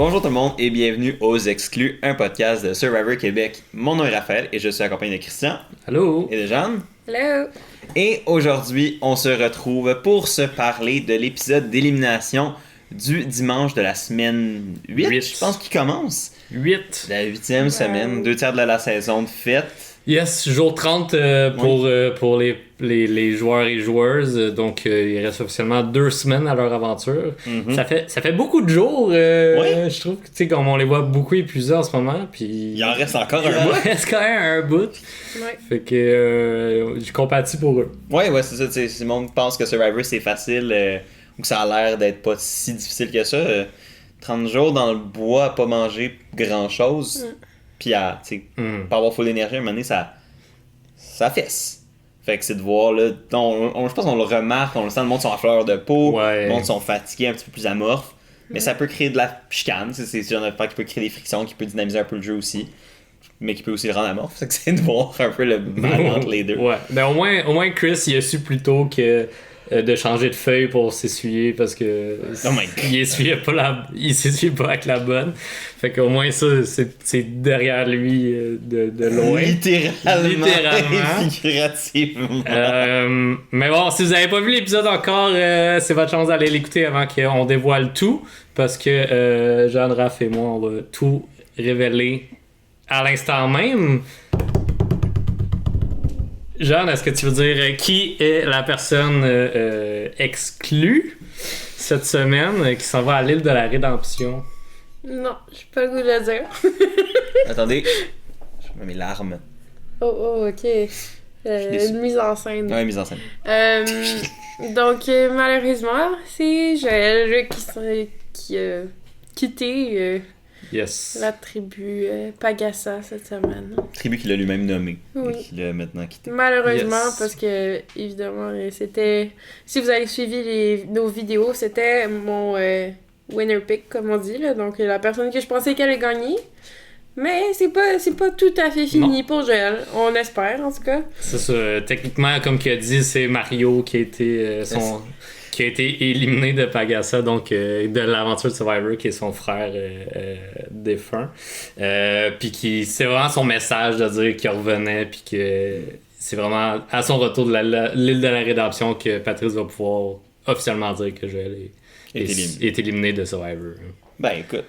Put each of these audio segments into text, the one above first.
Bonjour tout le monde et bienvenue aux Exclus, un podcast de Survivor Québec. Mon nom est Raphaël et je suis accompagné de Christian. Allô. Et de Jeanne. Hello. Et aujourd'hui, on se retrouve pour se parler de l'épisode d'élimination du dimanche de la semaine 8, je pense qu'il commence. 8. La 8e semaine, 2/3 de la saison de fête. Yes, jour 30 pour les joueurs et joueuses. Donc, il reste officiellement 2 semaines à leur aventure. Mm-hmm. Ça fait beaucoup de jours. Je trouve que, tu sais, comme on les voit beaucoup épuisés en ce moment. Puis Il en reste encore un il bout. reste quand même un bout. Ouais. Fait que je compatis pour eux. Ouais, c'est ça. Tu sais, si le monde pense que Survivor c'est facile ou que ça a l'air d'être pas si difficile que ça. 30 jours dans le bois à pas manger grand chose. Puis à, tu sais, pas avoir full d'énergie, à un moment donné, ça fesse. Fait que c'est de voir, là, je pense qu'on le remarque, on le sent, le monde sont à fleur de peau, Ouais. le monde sont fatigués, un petit peu plus amorphes. Mais ça peut créer de la chicane, c'est ce genre d'affaire qui peut créer des frictions, qui peut dynamiser un peu le jeu aussi. Mais qui peut aussi le rendre amorphe, fait que c'est de voir un peu le mal entre les deux. Ouais. Ben au moins Chris, il a su plus tôt que de changer de feuille pour s'essuyer parce que Oh my God. il s'essuyait pas avec la bonne. Fait qu'au moins ça c'est derrière lui de loin. Littéralement. Littéralement. Et figurativement. Mais bon, si vous avez pas vu l'épisode encore, c'est votre chance d'aller l'écouter avant qu'on dévoile tout parce que Jeanne, Raph et moi on va tout révéler à l'instant même. Jeanne, est-ce que tu veux dire qui est la personne exclue cette semaine qui s'en va à l'île de la Rédemption? Non, j'ai pas le goût de le dire. Attendez, je mets mes larmes. Oh, ok. déçu. Une mise en scène. Ouais, mise en scène. Donc, malheureusement, c'est Joël qui a quitté Yes. la tribu Pagasa cette semaine. Tribu qu'il a lui-même nommé. Oui. Et qu'il a maintenant quitté. Malheureusement, Yes. parce que, évidemment, c'était... Si vous avez suivi nos vidéos, c'était mon winner pick, comme on dit, là. Donc, la personne que je pensais qu'elle allait gagner. Mais c'est pas tout à fait fini pour Joël. On espère, en tout cas. C'est ça. Techniquement, comme qu'il a dit, c'est Mario qui a été qui a été éliminé de Pagasa, donc de l'aventure de Survivor, qui est son frère défunt. Puis c'est vraiment son message de dire qu'il revenait, puis que c'est vraiment à son retour de l'île de la Rédemption que Patrice va pouvoir officiellement dire que Joël est éliminé de Survivor. Ben écoute,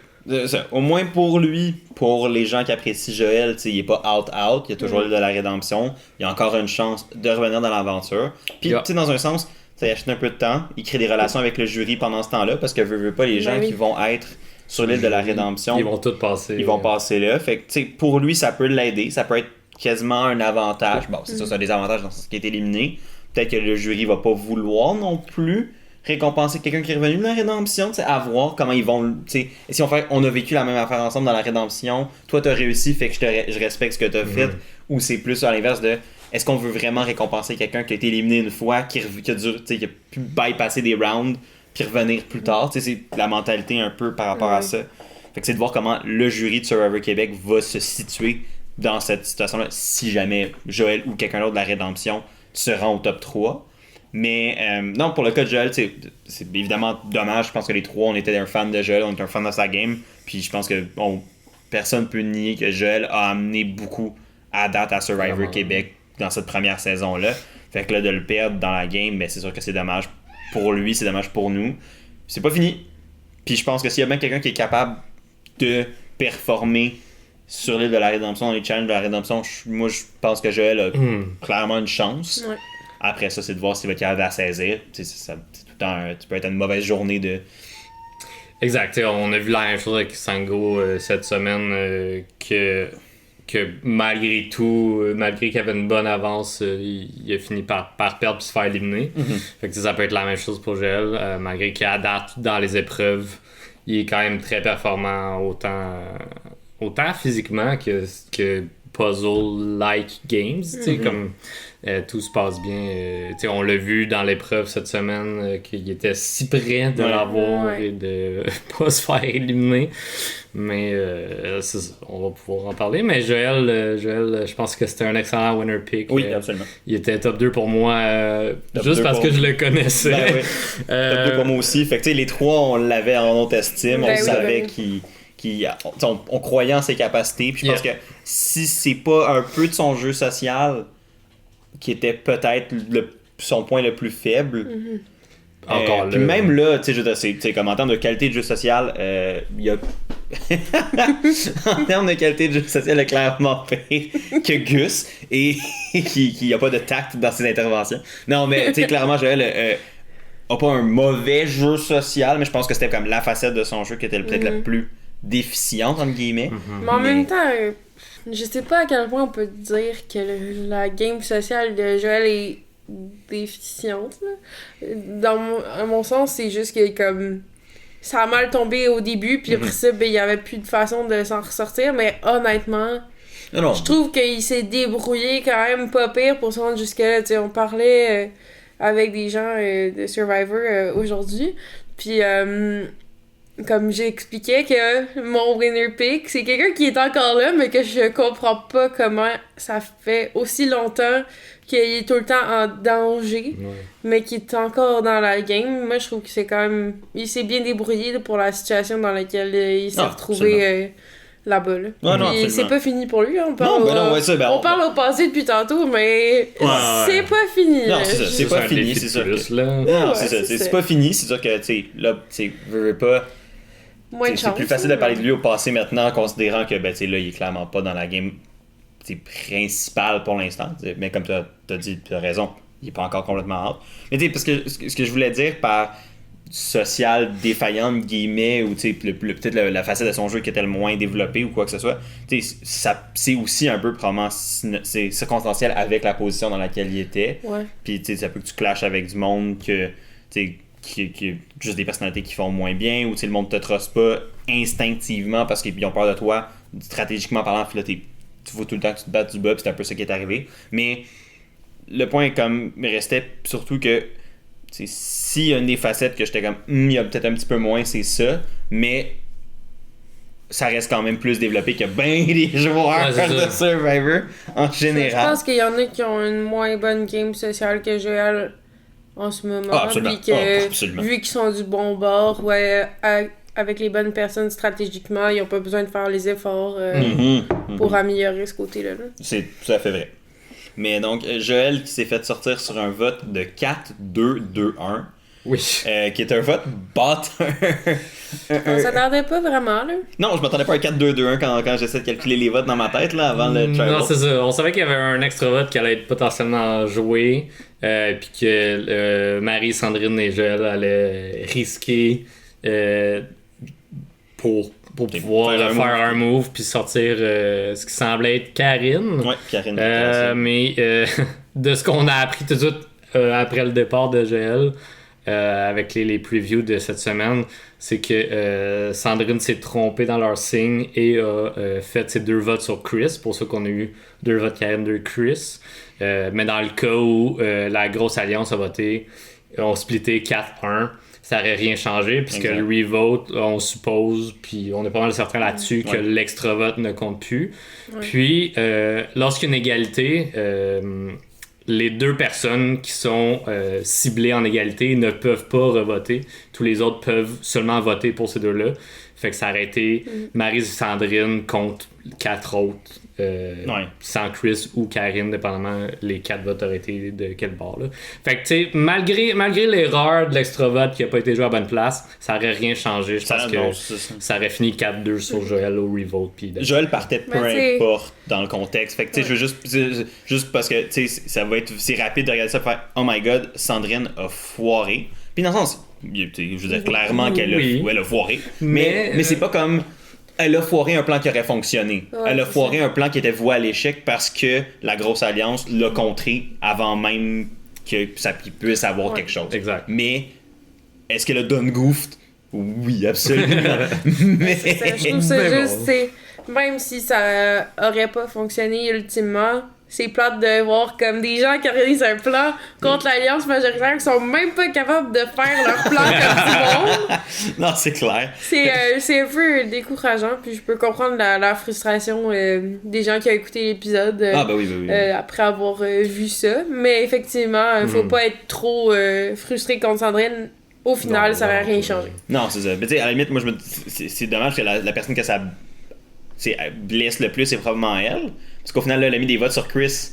au moins pour lui, pour les gens qui apprécient Joël, il est pas out, il y a toujours l'île de la Rédemption, il y a encore une chance de revenir dans l'aventure. Puis tu sais, dans un sens, ça achète un peu de temps, il crée des relations avec le jury pendant ce temps-là, parce que veut pas les gens qui vont être sur l'île de la Rédemption, ils vont tous passer. Ils vont passer là. Fait que tu sais, pour lui, ça peut l'aider, ça peut être quasiment un avantage. Bon, c'est ça a des avantages dans ce qui est éliminé. Peut-être que le jury va pas vouloir non plus récompenser quelqu'un qui est revenu de la Rédemption, à voir comment ils vont, tu sais, si on a vécu la même affaire ensemble dans la Rédemption, toi t'as réussi, fait que je respecte ce que t'as fait, ou c'est plus à l'inverse de, est-ce qu'on veut vraiment récompenser quelqu'un qui a été éliminé une fois, qui a pu bypasser des rounds, puis revenir plus tard, tu sais, c'est la mentalité un peu par rapport à ça. Fait que c'est de voir comment le jury de Survivor Québec va se situer dans cette situation-là, si jamais Joël ou quelqu'un d'autre de la Rédemption se rend au top 3. Mais non, pour le cas de Joël, c'est évidemment dommage. Je pense que les trois, on était un fan de Joël, on était un fan de sa game. Puis je pense que personne peut nier que Joël a amené beaucoup à date à Survivor Québec dans cette première saison-là. Fait que là, de le perdre dans la game, ben, c'est sûr que c'est dommage pour lui, c'est dommage pour nous. C'est pas fini. Puis je pense que s'il y a bien quelqu'un qui est capable de performer sur l'île de la Rédemption, dans les challenges de la Rédemption, moi je pense que Joël a clairement une chance. Ouais. Après ça, c'est de voir s'il va être capable de la saisir. C'est tout le temps, tu peux être une mauvaise journée de... Exact. On a vu la même chose avec Sango cette semaine que malgré tout, malgré qu'il avait une bonne avance, il a fini par perdre et se faire éliminer. Fait que ça peut être la même chose pour Joël. Malgré qu'il adapte dans les épreuves, il est quand même très performant autant physiquement que puzzle-like games. Comme tout se passe bien. On l'a vu dans l'épreuve cette semaine qu'il était si près de l'avoir et de pas se faire éliminer. Mais c'est ça, on va pouvoir en parler. Mais Joël, je pense que c'était un excellent winner pick. Oui, absolument. Il était top 2 pour moi, juste parce que je le connaissais. Ben, oui. Top 2 pour moi aussi. Fait que les trois, on l'avait en haute estime. On savait qu'il on croyait en ses capacités. Puis je pense que si c'est pas un peu de son jeu social qui était peut-être son point le plus faible. Encore là. Puis même là, tu sais, je veux dire, c'est comme en termes de qualité de jeu social, il y a. En termes de qualité de jeu social, il est clairement pire que Gus et qui a pas de tact dans ses interventions. Non, mais tu sais, clairement, Joël a pas un mauvais jeu social, mais je pense que c'était comme la facette de son jeu qui était peut-être la plus déficiente, entre guillemets. Mais en même temps, je sais pas à quel point on peut dire que la game sociale de Joël est déficiente. Là. À mon sens, c'est juste que comme ça a mal tombé au début, puis après ça, ben, il y avait plus de façon de s'en ressortir, mais honnêtement, je trouve qu'il s'est débrouillé quand même pas pire pour se rendre jusque-là. T'sais, on parlait avec des gens de Survivor aujourd'hui, puis comme j'expliquais que mon winner pick, c'est quelqu'un qui est encore là, mais que je comprends pas comment ça fait aussi longtemps qu'il est tout le temps en danger, mais qu'il est encore dans la game. Moi, je trouve que c'est quand même... Il s'est bien débrouillé pour la situation dans laquelle il s'est retrouvé là-bas. Là. Ouais, c'est pas fini pour lui. On parle, on parle au passé depuis tantôt, mais c'est pas fini. Non, c'est ça. C'est pas fini, c'est sûr. Non, c'est ça. C'est pas fini. C'est sûr que, tu sais, là, tu veux pas... C'est plus facile de parler de lui au passé maintenant, en considérant que, ben, tu sais, là, il est clairement pas dans la game principale pour l'instant. Mais comme tu as dit, tu as raison, il est pas encore complètement out. Mais tu sais, parce que ce que je voulais dire par social défaillant, guillemets, ou tu sais, peut-être la facette de son jeu qui était le moins développée ou quoi que ce soit, tu sais, c'est aussi un peu probablement c'est circonstanciel avec la position dans laquelle il était. Puis tu sais, ça peut que tu clashes avec du monde que, tu sais, qui juste des personnalités qui font moins bien, ou le monde te truste pas instinctivement parce qu'ils ont peur de toi, stratégiquement parlant, puis là tu vois tout le temps que tu te battes du bas, puis c'est un peu ça qui est arrivé. Mais le point comme restait surtout que s'il y a une des facettes que j'étais comme il y a peut-être un petit peu moins, c'est ça, mais ça reste quand même plus développé que ben des joueurs de Survivor en général. Je pense qu'il y en a qui ont une moins bonne game sociale que Joël en ce moment, absolument. Puis que, vu qu'ils sont du bon bord, avec les bonnes personnes stratégiquement, ils n'ont pas besoin de faire les efforts pour améliorer ce côté-là. C'est tout à fait vrai. Mais donc, Joël qui s'est fait sortir sur un vote de 4-2-2-1. Oui. Qui est un vote bâtard. On s'attendait pas vraiment, là. Non, je m'attendais pas à un 4-2-2-1 quand j'essaie de calculer les votes dans ma tête, là, avant le trial. Non, c'est ça. On savait qu'il y avait un extra vote qui allait être potentiellement joué, puis que Marie, Sandrine et Joël allaient risquer pour pouvoir faire un move puis sortir ce qui semblait être Karine. Ouais, Karine. Mais de ce qu'on a appris tout de suite après le départ de Joël, avec les previews de cette semaine, c'est que Sandrine s'est trompée dans leur signe et a fait ses 2 votes sur Chris, pour ça qu'on a eu 2 votes Karine, 2 Chris. Mais dans le cas où la grosse alliance a voté, on splitté 4-1, ça n'aurait rien changé, puisque le revote, on suppose, puis on est pas mal certain là-dessus, que l'extra vote ne compte plus. Puis, lorsqu'il y a une égalité, les 2 personnes qui sont ciblées en égalité ne peuvent pas revoter. Tous les autres peuvent seulement voter pour ces 2-là. Fait que ça aurait été Marie et Sandrine contre 4 autres. Sans Chris ou Karine, dépendamment les 4 votes auraient été de quel bord là. Fait que tu sais, malgré l'erreur de l'extra vote qui a pas été joué à bonne place, ça aurait rien changé. Je pense que ça aurait fini 4-2 sur Joël au revote. Joël partait peu importe dans le contexte. Fait que tu sais, je veux juste parce que tu sais, ça va être c'est rapide de regarder ça et faire oh my god, Sandrine a foiré. Puis dans le sens, je veux dire clairement qu'elle a foiré. Mais c'est pas comme elle a foiré un plan qui aurait fonctionné. Elle a foiré un plan qui était voué à l'échec parce que la grosse alliance l'a contré avant même que ça puisse avoir quelque chose. Exact. Mais est-ce qu'elle a done goofed? Oui, absolument. Mais je trouve ça juste, même si ça aurait pas fonctionné ultimement, c'est plate de voir comme des gens qui organisent un plan contre l'alliance majoritaire qui sont même pas capables de faire leur plan comme du monde. Non, c'est clair. C'est un peu décourageant, puis je peux comprendre la frustration des gens qui ont écouté l'épisode après avoir vu ça. Mais effectivement, faut pas être trop frustré contre Sandrine au final, Non, ça n'aurait non, rien non. changé. Non, c'est ça. Mais tu sais, à la limite, moi, c'est dommage que la personne que ça blesse le plus, c'est probablement elle. Parce qu'au final, là, elle a mis des votes sur Chris,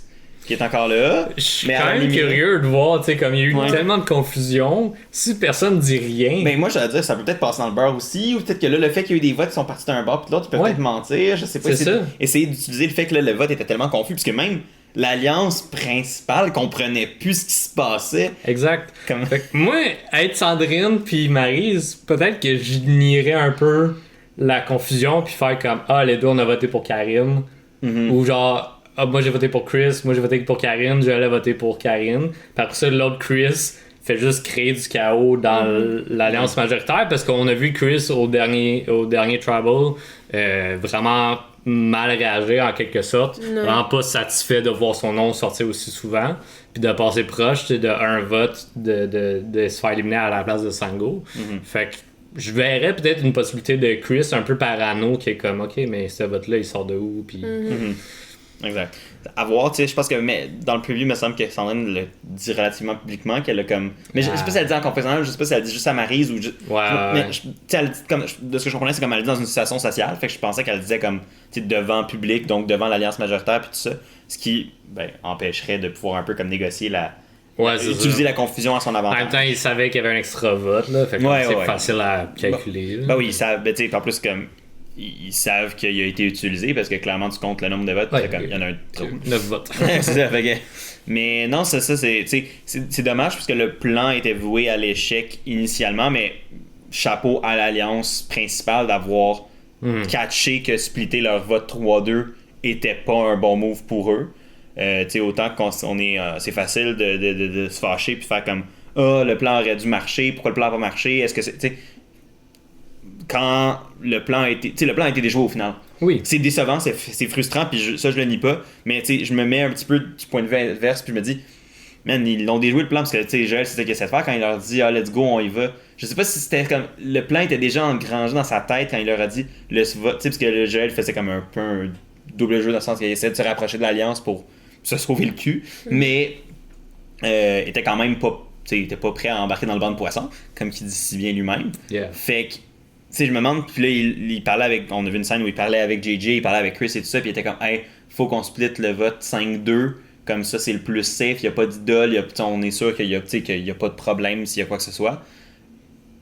qui est encore là. Je suis mais quand à la même limite- curieux de voir, tu sais, comme il y a eu Ouais. tellement de confusion, si personne dit rien. Mais moi, j'allais dire, ça peut peut-être passer dans le beurre aussi, ou peut-être que là, le fait qu'il y a eu des votes qui sont partis d'un bord puis de l'autre, ils peuvent Ouais. peut-être mentir, je sais pas. C'est ça. Essayer d'utiliser le fait que là, le vote était tellement confus, puisque même l'alliance principale comprenait plus ce qui se passait. Exact. Comme... Fait que moi, être Sandrine puis Maryse, peut-être que j'ignorais un peu la confusion puis faire comme les deux on a voté pour Karine Mhm. ou genre moi j'ai voté pour Chris, moi j'ai voté pour Karine, je l'ai voté pour Karine. Puis après ça l'autre Chris fait juste créer du chaos dans l'alliance majoritaire parce qu'on a vu Chris au dernier Tribal vraiment mal réagir en quelque sorte, Non. vraiment pas satisfait de voir son nom sortir aussi souvent puis de passer proche tu sais, de un vote de se faire éliminer à la place de Sango. Fait que je verrais peut-être une possibilité de Chris un peu parano qui est comme ok mais ce vote là il sort de où puis Exact. À voir, tu sais, je pense que mais dans le preview, il me semble que Sandrine le dit relativement publiquement qu'elle a comme. Mais je sais pas si elle le dit en confessionnal, je sais pas si elle le dit juste à Maryse ou juste. Ouais, Mais ouais. tu sais, elle dit comme. De ce que je comprenais, c'est comme elle le dit dans une situation sociale, fait que je pensais qu'elle le disait comme tu sais, devant le public, donc devant l'alliance majoritaire puis tout ça. Ce qui empêcherait de pouvoir un peu comme négocier Ouais, c'est utiliser ça. la confusion à son En avantage. même temps, il savait qu'il y avait un extra vote là, fait que Ouais, c'est ouais. facile à calculer. là. Ben oui, ils savent, ben, tu sais, en plus comme. Ils savent qu'il a été utilisé parce que clairement tu comptes le nombre de votes, Ouais, c'est comme, il y en a un trop. 9 votes. C'est ça, fait que- Mais non, c'est ça, c'est dommage parce que le plan était voué à l'échec initialement, mais chapeau à l'alliance principale d'avoir catché que splitter leur vote 3-2 était pas un bon move pour eux. Tu sais, autant qu'on est. C'est facile de se fâcher puis faire comme le plan aurait dû marcher, pourquoi le plan n'a pas marché, est-ce que c'est. Tu sais, quand le plan a été. Tu sais, le plan a été déjoué au final. Oui. C'est décevant, c'est frustrant, puis ça je le nie pas, mais tu sais, je me mets un petit peu du point de vue inverse, puis je me dis, man, ils l'ont déjoué le plan, parce que tu sais, Joël, c'est ce qu'il essaie de faire quand il leur dit, let's go, on y va. Je sais pas si c'était comme. Le plan était déjà engrangé dans sa tête quand il leur a dit, tu sais, parce que le Joël faisait comme un peu un double jeu dans le sens qu'il essayait de se rapprocher de l'Alliance pour se sauver le cul, mais était quand même pas. Tu sais, il était pas prêt à embarquer dans le banc de poissons, comme il dit si bien lui-même. Yeah. Fait que, tu sais, je me demande, puis là, il parlait avec. On a vu une scène où il parlait avec JJ, il parlait avec Chris et tout ça, puis il était comme, hey, faut qu'on split le vote 5-2, comme ça, c'est le plus safe, il n'y a pas d'idole, on est sûr qu'il y a pas de problème s'il y a quoi que ce soit.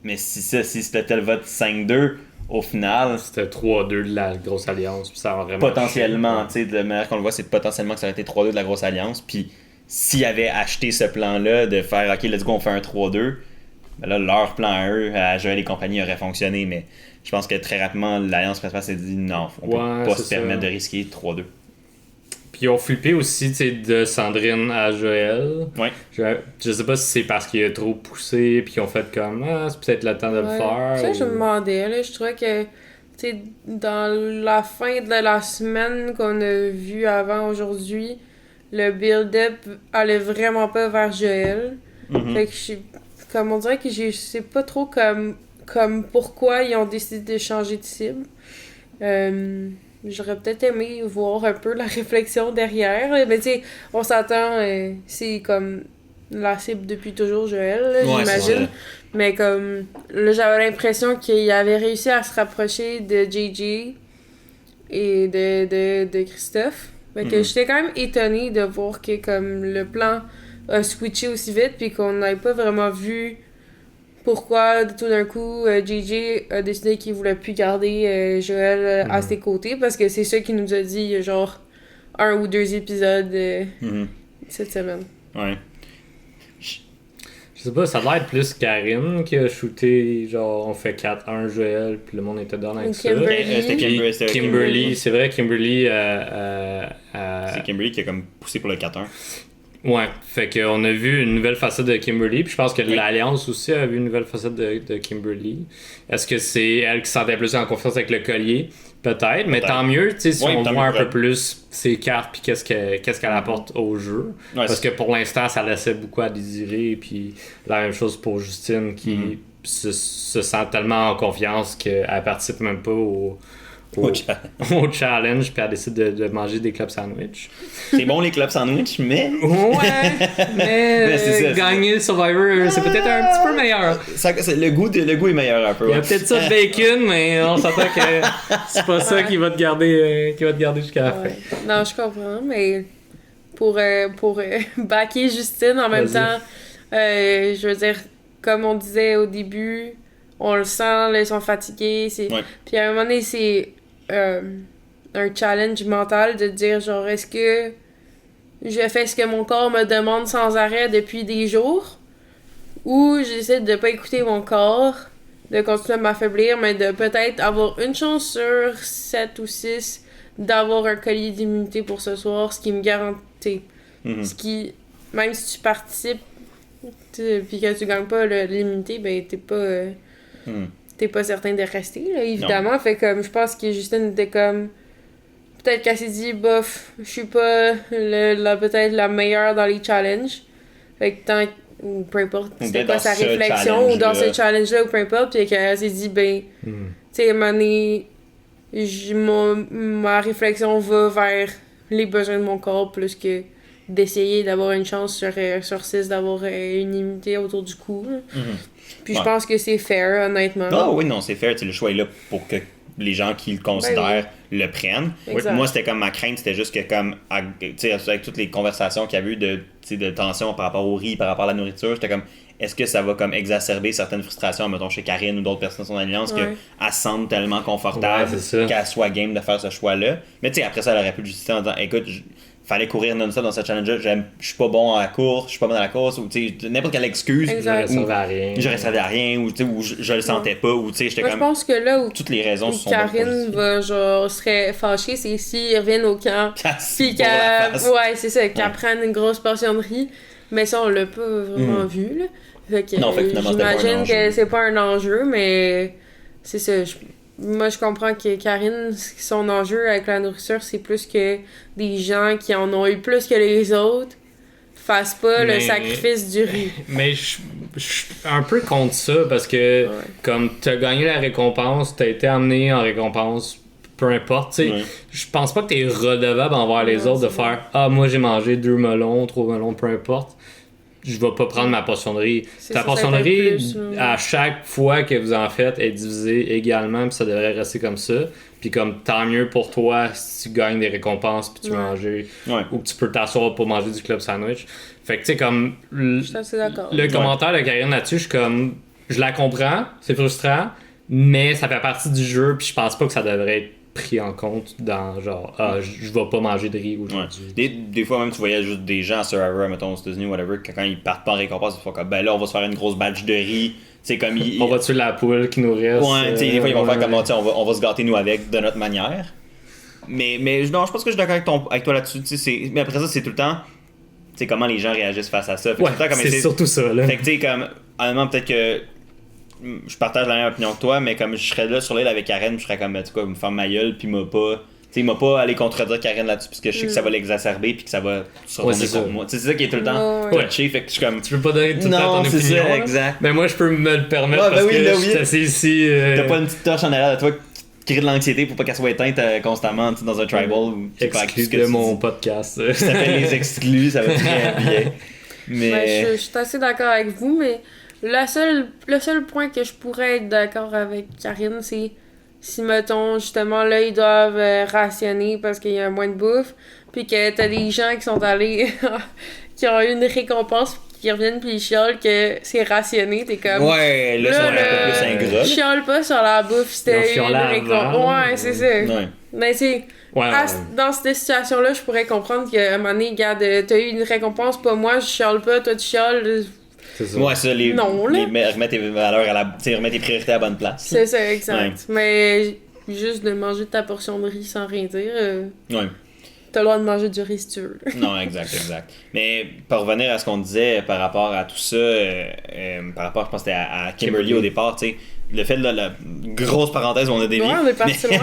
Mais si c'était le vote 5-2, au final, C'était 3-2 de la grosse alliance, puis ça a vraiment. potentiellement, marché. tu sais, de la manière qu'on le voit, c'est potentiellement que ça aurait été 3-2 de la grosse alliance, puis s'ils avaient acheté ce plan-là, de faire, ok, let's go, on fait un 3-2. Ben là, leur plan à eux, à Joël et compagnie, aurait fonctionné, mais je pense que très rapidement, l'Alliance principale s'est dit non, on peut Ouais, pas c'est se permettre ça. de risquer 3-2. Puis ils ont flippé aussi, tu sais, de Sandrine à Joël. Ouais. Je sais pas si c'est parce qu'il a trop poussé, puis qu'ils ont fait comme, c'est peut-être le temps de le Ouais. faire. Ça, je ou- me demandais, là, je trouvais que, tu sais, dans la fin de la semaine qu'on a vu avant aujourd'hui, le build-up allait vraiment pas vers Joël. Mhm. Fait que comme on dirait que je sais pas trop comme pourquoi ils ont décidé de changer de cible. J'aurais peut-être aimé voir un peu la réflexion derrière. Mais tu sais, on s'attend, c'est comme la cible depuis toujours Joël, là, Ouais, c'est j'imagine. ça. Mais comme là, j'avais l'impression qu'il avait réussi à se rapprocher de JJ et de Christophe. Fait que Mhm. j'étais quand même étonnée de voir que comme le plan a switché aussi vite puis qu'on n'avait pas vraiment vu pourquoi tout d'un coup JJ a décidé qu'il voulait plus garder Joël à ses côtés parce que c'est ça qu'il nous a dit il y a genre 1 ou 2 épisodes Mhm. cette semaine. Ouais. Je sais pas, ça a l'air plus Karine qui a shooté, genre, on fait 4-1 Joël, puis le monde était dans avec ça. Kimberly. C'était Puis c'était Kimberly, c'est vrai, Kimberly. C'est Kimberly qui a comme poussé pour le 4-1. Ouais, fait qu'on a vu une nouvelle facette de Kimberly, puis je pense que Oui. l'Alliance aussi a vu une nouvelle facette de Kimberly. Est-ce que c'est elle qui se sentait plus en confiance avec le collier? Peut-être, mais Peut-être. tant mieux, tu sais, si Oui, on tant voit un mieux peu pour plus ses cartes, puis qu'est-ce qu'elle apporte au jeu. Ouais, Parce que pour l'instant, ça laissait beaucoup à désirer, puis la même chose pour Justine qui se sent tellement en confiance qu'elle participe même pas au challenge, puis elle décide de manger des clubs sandwich. C'est bon les clubs sandwich, mais... Ouais, mais c'est ça, gagner Survivor, c'est peut-être un petit peu meilleur. Le goût est meilleur un peu. Il y a peut-être ça de bacon, mais on s'entend que c'est pas ça qui va te garder, jusqu'à la fin. Non, je comprends, mais pour backer Justine, en même temps, je veux dire, comme on disait au début, on le sent, là, ils sont fatigués. Puis à un moment donné, c'est un challenge mental de dire, genre, est-ce que je fais ce que mon corps me demande sans arrêt depuis des jours, ou j'essaie de pas écouter mon corps, de continuer à m'affaiblir, mais de peut-être avoir une chance sur 7 ou 6 d'avoir un collier d'immunité pour ce soir, ce qui me garantit. Ce qui, même si tu participes puis que tu gagnes pas l'immunité, ben t'es pas certain de rester, là, évidemment. Non. Fait comme, je pense que Justine était comme... Peut-être qu'elle s'est dit, bof, je suis pas peut-être la meilleure dans les challenges. Fait que tant... Ou peu importe, c'était quoi sa réflexion, ou dans ce challenge-là, ou peu importe, puis qu'elle s'est dit, ben... Tu sais, à un moment donné, ma réflexion va vers les besoins de mon corps, plus que d'essayer d'avoir une chance sur 6 d'avoir une immunité autour du cou. Puis je pense que c'est fair, honnêtement. Ah oui, non, c'est fair. Le choix est là pour que les gens qui le considèrent le prennent. Exact. Moi, c'était comme ma crainte, c'était juste que comme avec toutes les conversations qu'il y a eu de tension par rapport au riz, par rapport à la nourriture, j'étais comme, est-ce que ça va comme exacerber certaines frustrations, mettons chez Karine ou d'autres personnes de son alliance, qu'elle se sente tellement confortable qu'elle soit game de faire ce choix-là. Mais tu sais, après ça, elle aurait pu le justifier en disant, écoute, fallait courir non-stop dans ce challenge-là, je suis pas bon à la course, je suis pas bon à la course, ou n'importe quelle excuse. J'aurais servi à rien, ou je le sentais pas, ou je pense que là où toutes les raisons sont Karine serait fâchée, c'est s'ils reviennent au camp, puis qu'elle prenne une grosse portion de riz, mais ça on l'a pas vraiment vu, là. Fait que, j'imagine que c'est pas un enjeu, mais c'est ça. Moi, je comprends que Karine, son enjeu avec la nourriture, c'est plus que des gens qui en ont eu plus que les autres fassent pas le sacrifice du riz. Mais je suis un peu contre ça, parce que comme t'as gagné la récompense, t'as été amené en récompense, peu importe, tu sais, je pense pas que t'es redevable envers les autres de faire « Ah, moi j'ai mangé 2 melons, 3 melons, peu importe. » Je vais pas prendre ma portion de riz. Ta portion de riz, à chaque fois que vous en faites, est divisée également, puis ça devrait rester comme ça. Puis comme, tant mieux pour toi si tu gagnes des récompenses, puis tu manges, ou que tu peux t'asseoir pour manger du club sandwich. Fait que tu sais, comme, le commentaire de Karine là-dessus, je la comprends, c'est frustrant, mais ça fait partie du jeu, puis je pense pas que ça devrait être pris en compte dans genre je vais pas manger de riz aujourd'hui. Des fois même tu voyais juste des gens à Survivor, mettons aux États-Unis whatever, que quand ils partent pas en récompense, ils font comme ben là on va se faire une grosse batch de riz, tu sais comme on va tuer la poule qui nous reste. Ouais, tu sais des fois ils vont faire comme on va se gâter nous avec de notre manière. Mais non, je pense que je suis d'accord avec toi là-dessus, tu sais mais après ça c'est tout le temps tu sais comment les gens réagissent face à ça. Fait tout le temps, comme c'est surtout ça là. Fait que tu sais comme honnêtement peut-être que je partage la même opinion que toi, mais comme je serais là sur l'île avec Karen, je serais comme, tu quoi, me faire ma gueule, puis m'a pas aller contredire Karen là-dessus, parce que je sais que ça va l'exacerber, puis que ça va se retourner contre moi. C'est ça qui est tout le temps touché, fait que je suis comme. Tu peux pas donner tout le temps ton opinion. Non, c'est ça, exact. Mais moi, je peux me le permettre parce que je suis assis ici. T'as pas une petite torche en arrière de toi qui crée de l'anxiété pour pas qu'elle soit éteinte constamment dans un tribal. Exclu de mon podcast. Ça s'appelle Les Exclus, ça va très bien. Mais je suis assez d'accord avec vous, mais. Le seul point que je pourrais être d'accord avec Karine, c'est si, mettons, justement, là, ils doivent rationner parce qu'il y a moins de bouffe, puis que t'as des gens qui sont allés, qui ont eu une récompense, qui reviennent puis ils chiolent que c'est rationné, t'es comme... Ouais, là, ça va être un peu plus ingrat. Chiole pas sur la bouffe, c'était une récompense. Ouais, c'est ça. Ouais. Mais c'est... dans cette situation-là, je pourrais comprendre qu'à un moment donné, regarde, t'as eu une récompense, pas moi, je chiole pas, toi tu chioles... Ouais, ça, remettre tes valeurs remettre tes priorités à la bonne place. C'est ça, exact. Ouais. Mais juste de manger ta portion de riz sans rien dire, t'as le droit de manger du riz si tu veux. Non, exact. Mais pour revenir à ce qu'on disait par rapport à tout ça, par rapport, je pense que c'était à Kimberly au départ, tu sais, le fait de la grosse parenthèse où on a dévié. Ouais, on est parti loin.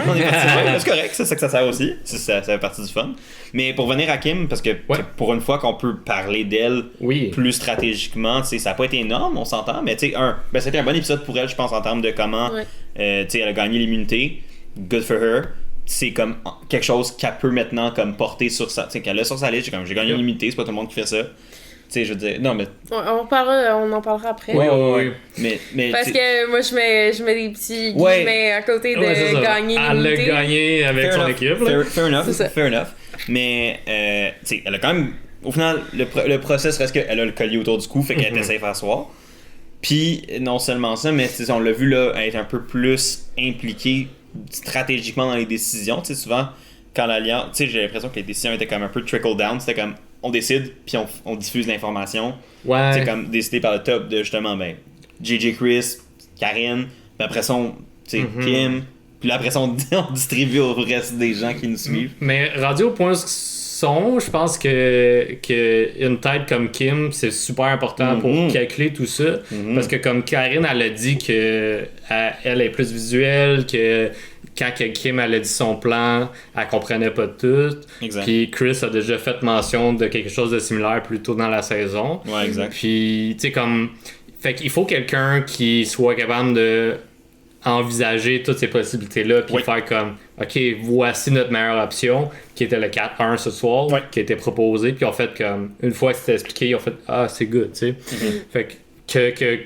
C'est correct, c'est ça que ça sert aussi. Ça fait partie du fun. Mais pour venir à Kim, parce que pour une fois qu'on peut parler d'elle plus stratégiquement, ça n'a pas été énorme, on s'entend, mais tu sais, c'était un bon épisode pour elle, je pense, en termes de comment elle a gagné l'immunité. Good for her. c'est comme quelque chose qu'elle peut maintenant comme porter sur sa... Tu sais, qu'elle a sur sa liste, j'ai gagné limité, c'est pas tout le monde qui fait ça. Tu sais, je veux dire, non, mais... On en parlera après. Oui. Mais parce que moi, je mets des petits Ouais. guillemets à côté de Ouais, gagner Elle l'a l'immunité. gagné avec son équipe. là. Fair enough. Mais, tu sais, elle a quand même... Au final, le process reste qu'elle a le collier autour du cou, fait qu'elle était safe à soir. Puis, non seulement ça, mais on l'a vu là, être un peu plus impliquée stratégiquement dans les décisions. Tu sais, souvent, quand l'Alliance... Tu sais, j'ai l'impression que les décisions étaient comme un peu trickle-down. C'était comme, on décide, puis on diffuse l'information. Ouais. C'est comme décidé par le top de, justement, ben, JJ Chris, Karine, puis après ça, tu sais, Kim... Puis là, après ça, on distribue au reste des gens qui nous suivent. Mais rendu au point où sont, je pense que une tête comme Kim, c'est super important pour calculer tout ça. Parce que comme Karine, elle a dit que elle est plus visuelle, que quand Kim elle a dit son plan, elle comprenait pas tout. Exact. Puis Chris a déjà fait mention de quelque chose de similaire plus tôt dans la saison. Ouais, exact. Puis, tu sais, comme... Fait qu'il faut quelqu'un qui soit capable de envisager toutes ces possibilités-là puis faire comme OK, voici notre meilleure option qui était le 4-1 ce soir qui a été proposé puis en fait comme une fois que c'était expliqué ils ont fait c'est good, tu sais. Fait que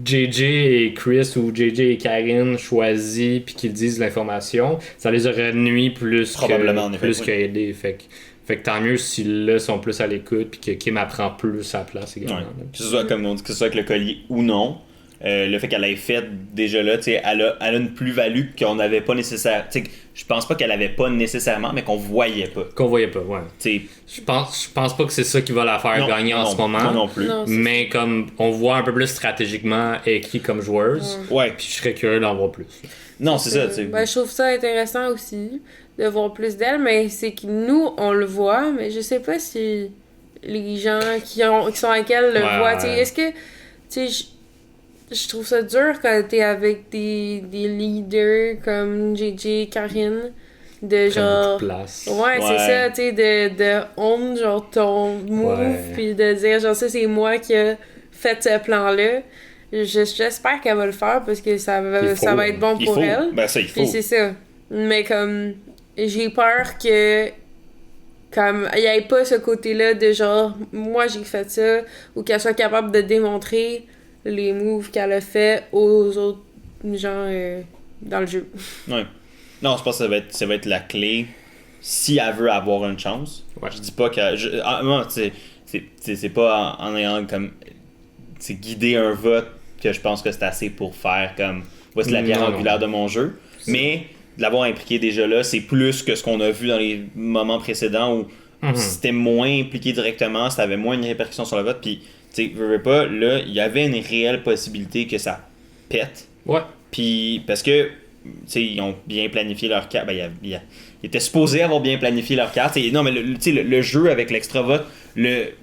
JJ et Chris ou JJ et Karine choisissent puis qu'ils disent l'information, ça les aurait nuit plus que aidé. Fait que tant mieux si là sont plus à l'écoute puis que Kim apprend plus sa place également. Que ce soit comme on dit, que ce soit avec le collier ou non. Le fait qu'elle ait fait déjà là, elle a une plus-value qu'on n'avait pas nécessairement. Je pense pas qu'elle avait pas nécessairement, mais qu'on voyait pas. Qu'on voyait pas, ouais. Je pense pas que c'est ça qui va la faire gagner en ce moment. Non plus. Non, mais comme on voit un peu plus stratégiquement qui comme joueuse, puis je serais curieux d'en voir plus. Non, c'est ça. Ben, je trouve ça intéressant aussi de voir plus d'elle, mais c'est que nous, on le voit, mais je sais pas si les gens qui sont avec elle le voient. Est-ce que... Je trouve ça dur quand t'es avec des leaders comme JJ, Karine, de genre... Place. Ouais, c'est ça, tu sais, de own, genre, ton move, puis de dire, genre, ça, c'est moi qui a fait ce plan-là. J'espère qu'elle va le faire, parce que ça va être bon pour elle. Ben ça, il faut. Puis c'est ça. Mais comme, j'ai peur que... Comme, il n'y ait pas ce côté-là de genre, moi, j'ai fait ça, ou qu'elle soit capable de démontrer les moves qu'elle a fait aux autres gens dans le jeu. Ouais. Non, je pense que ça va être la clé si elle veut avoir une chance. Ouais. Je dis pas que... moi, c'est pas en ayant comme... C'est guider un vote que je pense que c'est assez pour faire comme... Voici la pierre angulaire de mon jeu. Mais de l'avoir impliqué déjà là, c'est plus que ce qu'on a vu dans les moments précédents où c'était moins impliqué directement, ça avait moins une répercussion sur le vote, puis tu sais, veux pas, là, il y avait une réelle possibilité que ça pète. Ouais. Puis, parce que, tu sais, ils ont bien planifié leur carte. Ben, ils étaient supposés avoir bien planifié leur carte. Non, mais le jeu avec l'extra vote,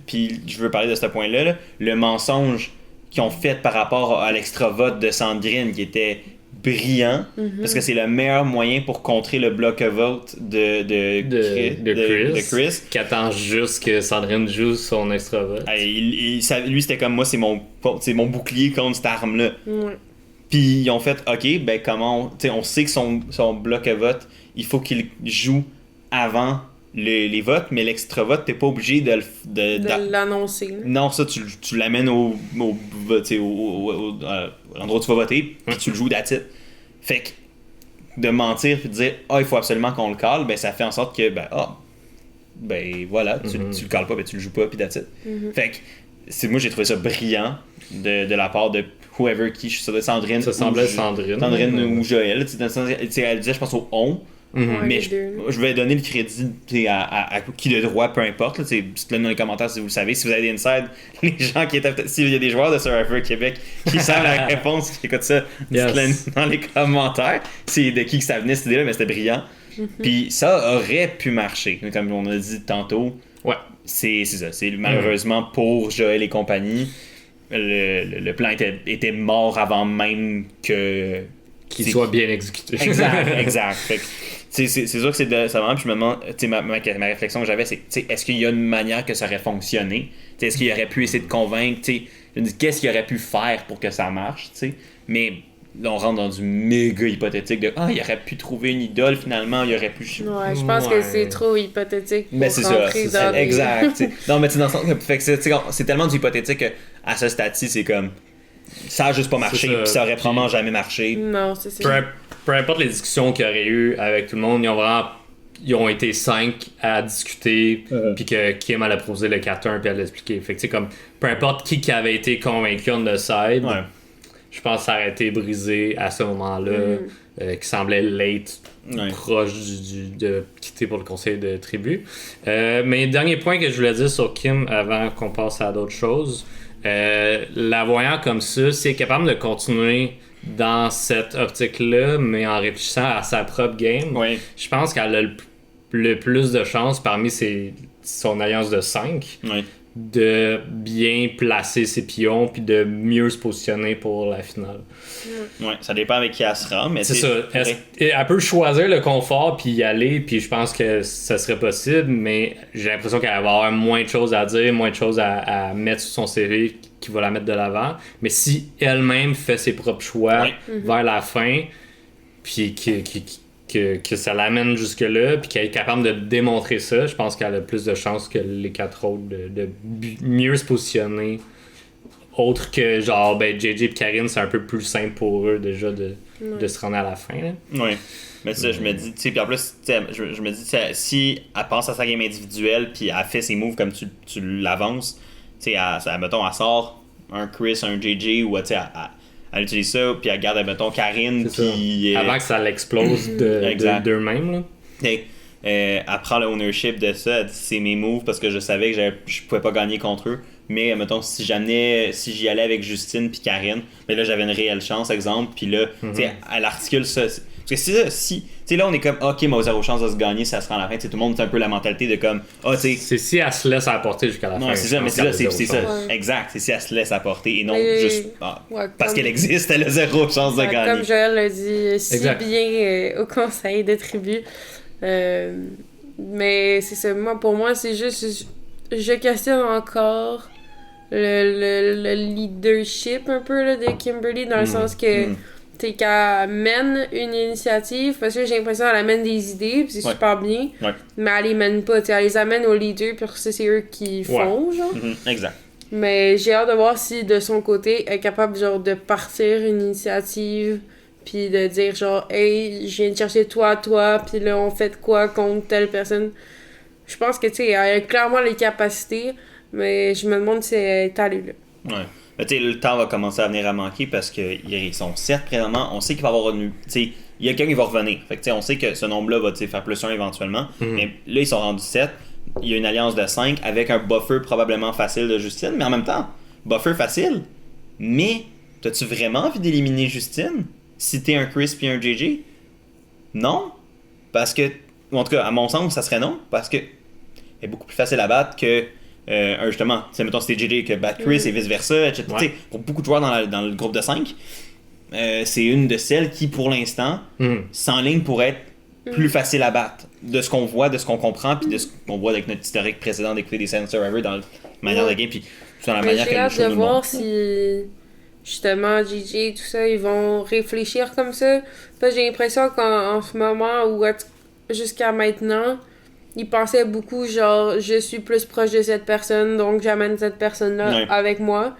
puis je veux parler de ce point-là, là, le mensonge qu'ils ont fait par rapport à l'extra vote de Sandrine, qui était brillant, parce que c'est le meilleur moyen pour contrer le bloc vote de Chris. Qui attend juste que Sandrine joue son extra vote. Lui, c'était comme moi, c'est mon bouclier contre cette arme-là. Puis ils ont fait, OK, ben comment... on sait que son bloc vote, il faut qu'il joue avant les votes, mais l'extra vote, t'es pas obligé de l'annoncer. Non, ça, tu l'amènes au l'endroit où tu vas voter, puis tu le joues that's it. Fait que de mentir puis de dire il faut absolument qu'on le cale, ben ça fait en sorte que voilà, tu le cales pas, ben tu le joues pas, puis that's it. Fait que moi j'ai trouvé ça brillant de la part de whoever qui, je sais, Sandrine. Ça semblait Sandrine ou Joël. Elle disait, je pense au on. Mais je vais donner le crédit à qui de droit, peu importe. Dites-le dans les commentaires si vous le savez. Si vous avez des insides, les gens qui étaient. S'il y a des joueurs de Survivor Québec qui savent la réponse, qui écoutent ça, dites-le dans les commentaires. C'est de qui que ça venait cette idée-là, mais c'était brillant. Puis ça aurait pu marcher. Comme on a dit tantôt, c'est ça. C'est malheureusement pour Joël et compagnie. Le plan était mort avant même qu'il soit bien exécuté. Exact. Fait que, c'est sûr que ça va. Puis je me demande, ma réflexion que j'avais, c'est est-ce qu'il y a une manière que ça aurait fonctionné? Est-ce qu'il aurait pu essayer de convaincre? Je me dis, qu'est-ce qu'il aurait pu faire pour que ça marche? Mais là, on rentre dans du méga hypothétique de il aurait pu trouver une idole finalement, il aurait pu. Ouais, je pense que c'est trop hypothétique pour mais c'est ça, rentrer dans les- exact. Non, mais tu sais, dans le sens fait que c'est tellement du hypothétique qu'à ce stade-ci, c'est comme ça a juste pas marché, puis ça aurait probablement jamais marché. Non, c'est ça. Peu importe les discussions qu'il y aurait eu avec tout le monde, ils ont été 5 à discuter, puis que Kim elle a proposé le 4-1 puis elle l'a expliqué. Fait que tu sais, comme peu importe qui avait été convaincu on the side, je pense que ça aurait été brisé à ce moment-là, qui semblait late, proche de quitter pour le conseil de tribu. Mais dernier point que je voulais dire sur Kim avant qu'on passe à d'autres choses, la voyant comme ça, c'est capable de continuer dans cette optique-là, mais en réfléchissant à sa propre game. Je pense qu'elle a le plus de chance parmi son alliance de 5 de bien placer ses pions puis de mieux se positionner pour la finale. Ça dépend avec qui elle sera, mais c'est ça. Elle peut choisir le confort puis y aller, puis je pense que ça serait possible, mais j'ai l'impression qu'elle va avoir moins de choses à dire, moins de choses à mettre sur son CV qui va la mettre de l'avant. Mais si elle-même fait ses propres choix vers la fin, puis que ça l'amène jusque-là, puis qu'elle est capable de démontrer ça, je pense qu'elle a plus de chances que les 4 autres de mieux se positionner. Autre que genre, JJ et Karine, c'est un peu plus simple pour eux déjà de se rendre à la fin. Là. Oui. Mais ça, je me dis, tu sais, puis en plus, je me dis, si elle pense à sa game individuelle, puis elle fait ses moves comme tu l'avances, tu sais, mettons, elle sort un Chris, un JJ, ou tu sais, elle utilise ça, puis elle garde, mettons, Karine, puis... Avant que ça l'explose d'eux-mêmes, là. Elle prend le ownership de ça, elle dit c'est mes moves parce que je savais que je pouvais pas gagner contre eux. Mais mettons, si j'y allais avec Justine puis Karine, mais là j'avais une réelle chance, exemple, puis là, tu sais, elle articule ça. Parce que si tu sais, là on est comme, ok, mais 0 chance de se gagner, ça se rend à la fin, tu sais, tout le monde, c'est un peu la mentalité de comme, tu sais. C'est si elle se laisse apporter jusqu'à la fin. Non, c'est ça, mais c'est ça, exact, c'est si elle se laisse apporter et non juste parce qu'elle existe, elle a 0 chance de gagner. Comme Joël l'a dit si bien au conseil de tribu. Mais c'est ça, pour moi, c'est juste, je questionne encore le leadership un peu là, de Kimberly, dans le sens que t'es qu'elle mène une initiative, parce que j'ai l'impression qu'elle amène des idées, puis c'est super bien, mais elle les mène pas, elle les amène aux leaders, puis c'est eux qui font, genre. Exact. Mais j'ai hâte de voir si, de son côté, elle est capable, genre, de partir une initiative, puis de dire, genre, hey, je viens de chercher toi, puis là, on fait quoi contre telle personne. Je pense que, tu sais, elle a clairement les capacités, mais je me demande si elle est allée là. Ouais. Mais tu sais, le temps va commencer à venir à manquer parce qu'ils sont 7 présentement. On sait qu'il va y avoir une. Tu sais, il y a quelqu'un qui va revenir. Fait que, tu sais, on sait que ce nombre-là va faire plus 1 éventuellement. Mais là, ils sont rendus 7. Il y a une alliance de 5 avec un buffer probablement facile de Justine. Mais en même temps, buffer facile. Mais, t'as-tu vraiment envie d'éliminer Justine si t'es un Chris puis un JJ? Non. Parce que, ou en tout cas, à mon sens, ça serait non. Parce que elle est beaucoup plus facile à battre que. Justement, mettons c'était JJ que battre Chris et vice-versa, etc. Pour beaucoup de joueurs dans le groupe de 5, c'est une de celles qui, pour l'instant, s'enligne pour être plus facile à battre. De ce qu'on voit, de ce qu'on comprend, puis de ce qu'on voit avec notre historique précédent d'écouter des Silent Survivor dans la manière de game, puis dans la manière que le show nous montre. J'ai hâte de voir si, justement, JJ et tout ça, ils vont réfléchir comme ça. Parce que j'ai l'impression qu'en ce moment, ou jusqu'à maintenant, ils pensaient beaucoup, genre, je suis plus proche de cette personne, donc j'amène cette personne-là avec moi.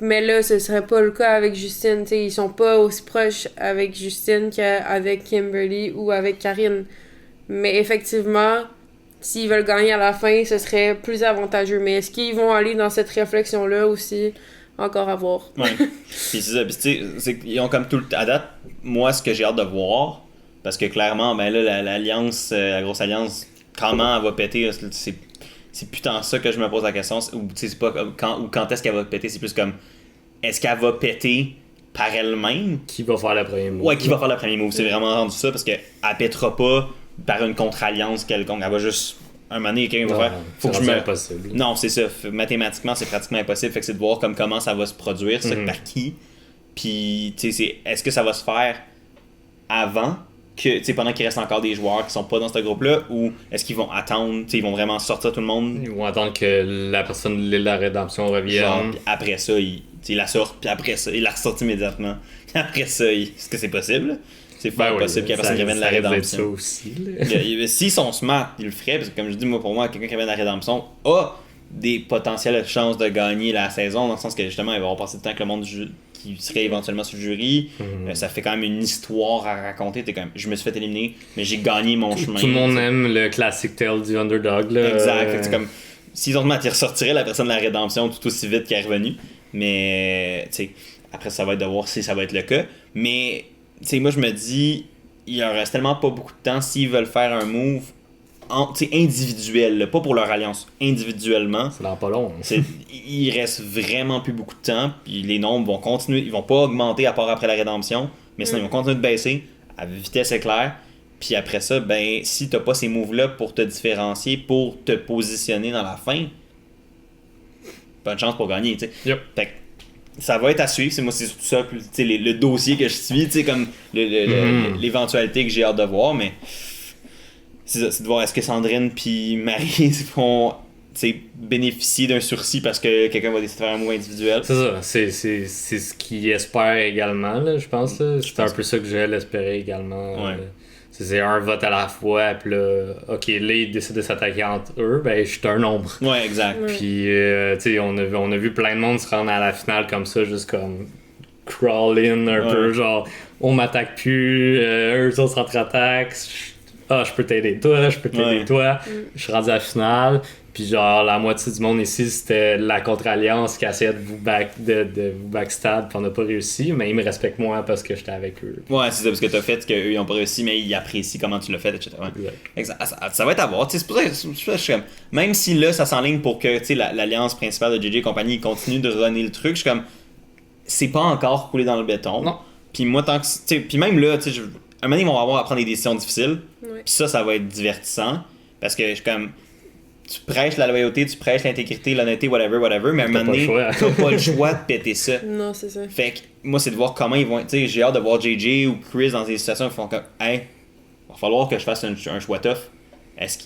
Mais là, ce serait pas le cas avec Justine, tu sais, ils sont pas aussi proches avec Justine qu'avec Kimberly ou avec Karine. Mais effectivement, s'ils veulent gagner à la fin, ce serait plus avantageux. Mais est-ce qu'ils vont aller dans cette réflexion-là aussi? Encore à voir. Ouais. Puis c'est ça, puis tu sais, ils ont comme tout à date, moi, ce que j'ai hâte de voir, parce que clairement, ben là, l'alliance, la grosse alliance, comment elle va péter, c'est plus tant ça que je me pose la question, ou tu sais, c'est pas quand est-ce qu'elle va péter, c'est plus comme, est-ce qu'elle va péter par elle-même? Qui va faire le premier move? Ouais, qui va faire le premier move, c'est vraiment rendu ça, parce qu'elle pètera pas par une contre-alliance quelconque, elle va juste, un moment donné, quelqu'un va faire, faut que je me... impossible. Non, c'est ça, mathématiquement, c'est pratiquement impossible, fait que c'est de voir comme comment ça va se produire, ça, par qui, puis tu sais, est-ce que ça va se faire avant, que, pendant qu'il reste encore des joueurs qui sont pas dans ce groupe-là, ou est-ce qu'ils vont attendre, ils vont vraiment sortir tout le monde? Ils vont attendre que la personne de la rédemption revienne. Genre, après ça, il la sort, puis après ça, il la ressort immédiatement. Après ça, est-ce que c'est possible? C'est pas possible qu'il y ait personne qui revienne de la rédemption. Ça aussi, S'ils sont smart, ils le feraient, parce que comme je dis, pour moi, quelqu'un qui revient de la rédemption a des potentielles chances de gagner la saison, dans le sens que justement, il va avoir passé du temps avec le monde qui serait éventuellement sur le jury. Ça fait quand même une histoire à raconter. T'es comme, je me suis fait éliminer, mais j'ai gagné mon chemin. Tout le monde aime le classic tale du underdog. Là. Exact. Fait que c'est comme, s'ils ont demandé, ils ressortiraient la personne de la rédemption tout aussi vite qu'elle est revenue. Mais, tu sais, après, ça va être de voir si ça va être le cas. Mais, tu sais, moi, je me dis, il en reste tellement pas beaucoup de temps s'ils veulent faire un move individuel, là, pas pour leur alliance, individuellement. C'est dans pas long. Il reste vraiment plus beaucoup de temps, puis les nombres vont continuer, ils vont pas augmenter à part après la rédemption, mais sinon ils vont continuer de baisser à vitesse éclair. Puis après ça, ben si t'as pas ces moves-là pour te différencier, pour te positionner dans la fin, bonne chance pour gagner, tu sais. Yep. Fait que ça va être à suivre, c'est surtout ça, le dossier que je suis, comme l'éventualité que j'ai hâte de voir, mais c'est de voir est-ce que Sandrine puis Marie vont bénéficier d'un sursis parce que quelqu'un va décider de faire un move individuel. C'est ça, c'est ce qu'ils espèrent également, là, je pense. C'est un peu ça que j'allais espérer également. Ouais. C'est un vote à la fois, puis là, ok, là, ils décident de s'attaquer entre eux, ben, je suis un nombre. Ouais, exact. Puis, tu sais, on a vu plein de monde se rendre à la finale comme ça, juste comme crawl in un peu, genre, on m'attaque plus, eux autres s'entre-attaquent, je peux t'aider toi, toi, je suis rendu à la finale. Puis genre, la moitié du monde ici, c'était la contre-alliance qui essayait de vous backstab, puis on n'a pas réussi, mais ils me respectent moins parce que j'étais avec eux. Ouais, c'est ça, parce que t'as fait qu'eux, ils n'ont pas réussi, mais ils apprécient comment tu l'as fait, etc. Ouais. Exact. Ça va être à voir. C'est pour ça que je suis comme, même si là, ça s'enligne pour que l'alliance principale de JJ et compagnie continue de runner le truc, je suis comme, c'est pas encore coulé dans le béton. Non. Puis moi, tant que. Puis même là, un moment donné, ils vont avoir à prendre des décisions difficiles. Ouais. Puis ça va être divertissant. Parce que je suis comme. Tu prêches la loyauté, tu prêches l'intégrité, l'honnêteté, whatever, mais à un moment donné, t'as pas le choix de péter ça. Non, c'est ça. Fait que moi, c'est de voir comment ils vont. Tu sais, j'ai hâte de voir JJ ou Chris dans des situations où ils font comme, hey, va falloir que je fasse un choix tough.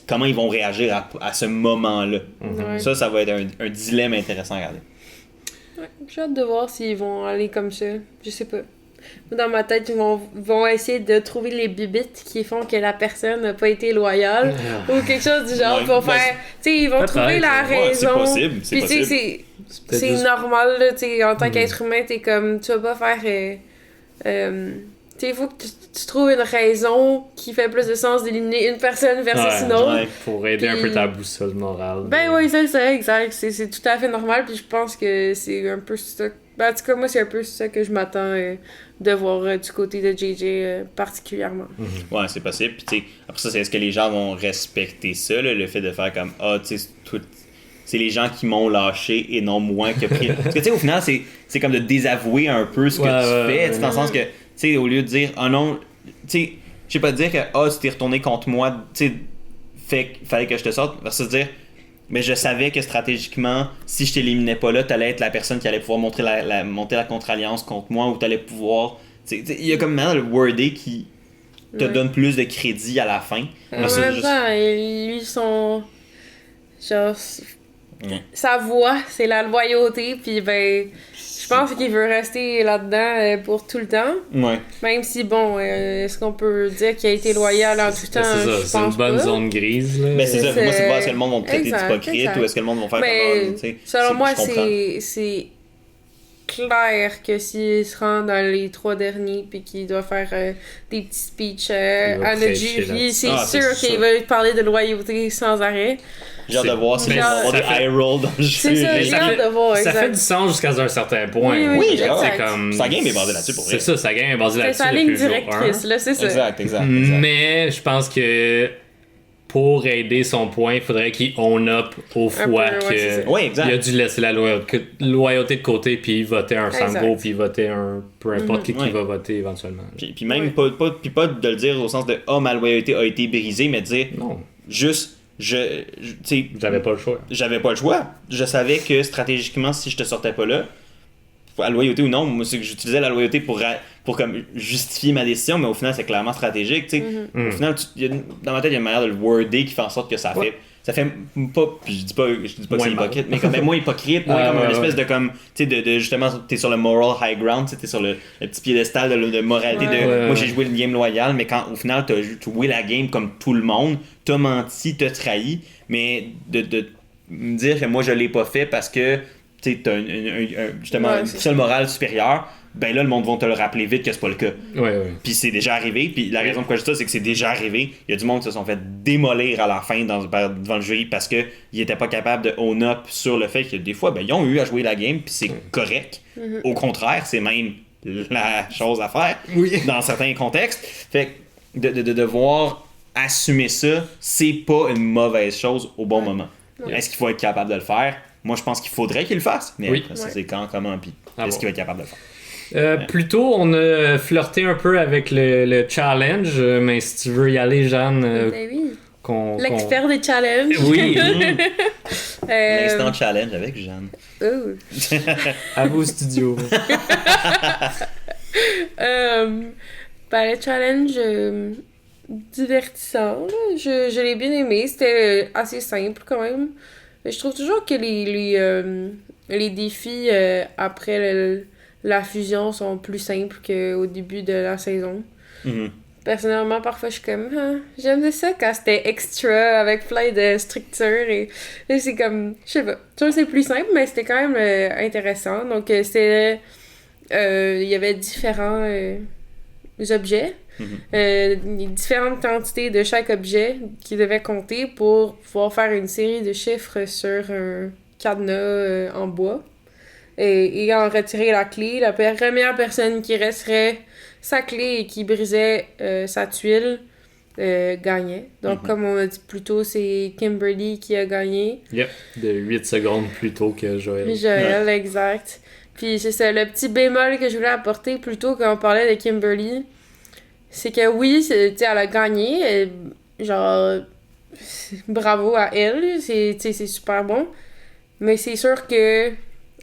Comment ils vont réagir à ce moment-là? Ouais. Ça va être un dilemme intéressant à regarder. Ouais, j'ai hâte de voir s'ils vont aller comme ça. Je sais pas. Dans ma tête, ils vont essayer de trouver les bibites qui font que la personne n'a pas été loyale ou quelque chose du genre. Ouais, ils vont faire. Tu sais, ils vont trouver la raison. C'est possible. Puis tu sais, c'est normal, là. Tu sais, en tant qu'être humain, t'es comme. Tu vas pas faire. Tu sais, il faut que tu trouves une raison qui fait plus de sens d'éliminer une personne versus une autre. Ouais. Pour aider un peu ta boussole morale. Ben oui, c'est ça, exact. C'est tout à fait normal. Puis je pense que c'est un peu ça. Ben, en tout cas, moi, c'est un peu ça que je m'attends de voir du côté de JJ particulièrement. Ouais, c'est possible. Puis, tu sais, après ça, c'est est-ce que les gens vont respecter ça, là, le fait de faire comme, tu sais, c'est les gens qui m'ont lâché et non moi qui a pris. Parce que, tu sais, au final, c'est comme de désavouer un peu ce que tu fais, dans le sens que, tu sais, au lieu de dire, non, tu sais, je sais pas dire que, tu t'es retourné contre moi, tu sais, fallait que je te sorte, versus dire, mais je savais que stratégiquement, si je t'éliminais pas là, t'allais être la personne qui allait pouvoir monter la contre-alliance contre moi, ou t'allais pouvoir. Il y a comme maintenant le wordé qui te donne plus de crédit à la fin. En même temps, lui, genre, sa voix, c'est la loyauté, puis ben, je pense qu'il veut rester là-dedans pour tout le temps. Ouais. Même si, bon, est-ce qu'on peut dire qu'il a été loyal en tout temps? C'est une bonne zone grise. Là. Mais c'est ça, moi, c'est voir est-ce que le monde va me traiter d'hypocrite ou est-ce que le monde va faire comme ça. Selon moi, c'est clair que s'il se rend dans les 3 derniers puis qu'il doit faire des petits speeches à notre jury, c'est sûr qu'il va parler de loyauté sans arrêt. J'ai hâte de voir si il va avoir des eye roll dans le jeu. C'est ça, j'ai hâte de voir. Ça fait du sens jusqu'à un certain point. Oui, c'est comme... Sa game est basée là-dessus pour vrai. C'est ça, sa game est basée là-dessus. C'est sa ligne directrice, là, c'est ça. Exact. Mais je pense que pour aider son point, il faudrait qu'il own up aux fois qu'il a dû laisser la loyauté de côté puis voter un Sango puis voter un peu importe qui va voter éventuellement. Puis même pas de le dire au sens de ma loyauté a été brisée, mais de dire juste j'avais pas le choix. J'avais pas le choix. Je savais que stratégiquement, si je te sortais pas là, à loyauté ou non, moi c'est que j'utilisais la loyauté pour comme justifier ma décision, mais au final c'est clairement stratégique, tu sais. Au final, dans ma tête, il y a une manière de le worder qui fait en sorte que ça fait ça fait pas, puis je dis pas que Moins c'est mal. hypocrite, mais quand même moins hypocrite, moins comme une espèce de comme, tu sais, de justement, t'es sur le moral high ground, t'es sur le petit piédestal de moralité de, moi j'ai joué le game loyal, mais quand au final t'as joué la game comme tout le monde, t'as menti, t'as trahi, mais de me dire que moi je l'ai pas fait parce que, tu sais, t'as justement un seul moral supérieur, ben là le monde va te le rappeler vite que c'est pas le cas. Ouais. Puis c'est déjà arrivé, puis la raison pourquoi je dis ça, c'est que c'est déjà arrivé. Il y a du monde qui se sont fait démolir à la fin devant le jury parce qu'ils étaient pas capables de own up sur le fait que des fois, ben, ils ont eu à jouer la game, puis c'est correct. Au contraire, c'est même la chose à faire dans certains contextes. Fait que de devoir assumer ça, c'est pas une mauvaise chose au bon moment. Est-ce qu'il faut être capable de le faire? Moi, je pense qu'il faudrait qu'il le fasse, mais après, ça, c'est quand, comment, puis est-ce qu'il va être capable de le faire? Plutôt, on a flirté un peu avec le challenge, mais si tu veux y aller, Jeanne, Ben oui. L'expert des challenges. Oui. L'instant challenge avec Jeanne. À vos studios. Le challenge divertissant, là. Je l'ai bien aimé. C'était assez simple quand même. Mais je trouve toujours que les défis après la fusion sont plus simples qu'au début de la saison. Personnellement, parfois, je suis comme, j'aime ça quand c'était extra avec plein de structures et c'est comme, je sais pas. Je trouve que c'est plus simple, mais c'était quand même intéressant. Donc, il y avait différents objets, différentes quantités de chaque objet qui devaient compter pour pouvoir faire une série de chiffres sur un cadenas en bois. Et en retirer la clé, la première personne qui resterait sa clé et qui brisait sa tuile gagnait. Donc, comme on a dit plus tôt, c'est Kimberly qui a gagné. Yep, de 8 secondes plus tôt que Joël. Joël, exact. Puis c'est ça, le petit bémol que je voulais apporter plus tôt quand on parlait de Kimberly, c'est que oui, elle a gagné. Genre, bravo à elle, c'est super bon. Mais c'est sûr que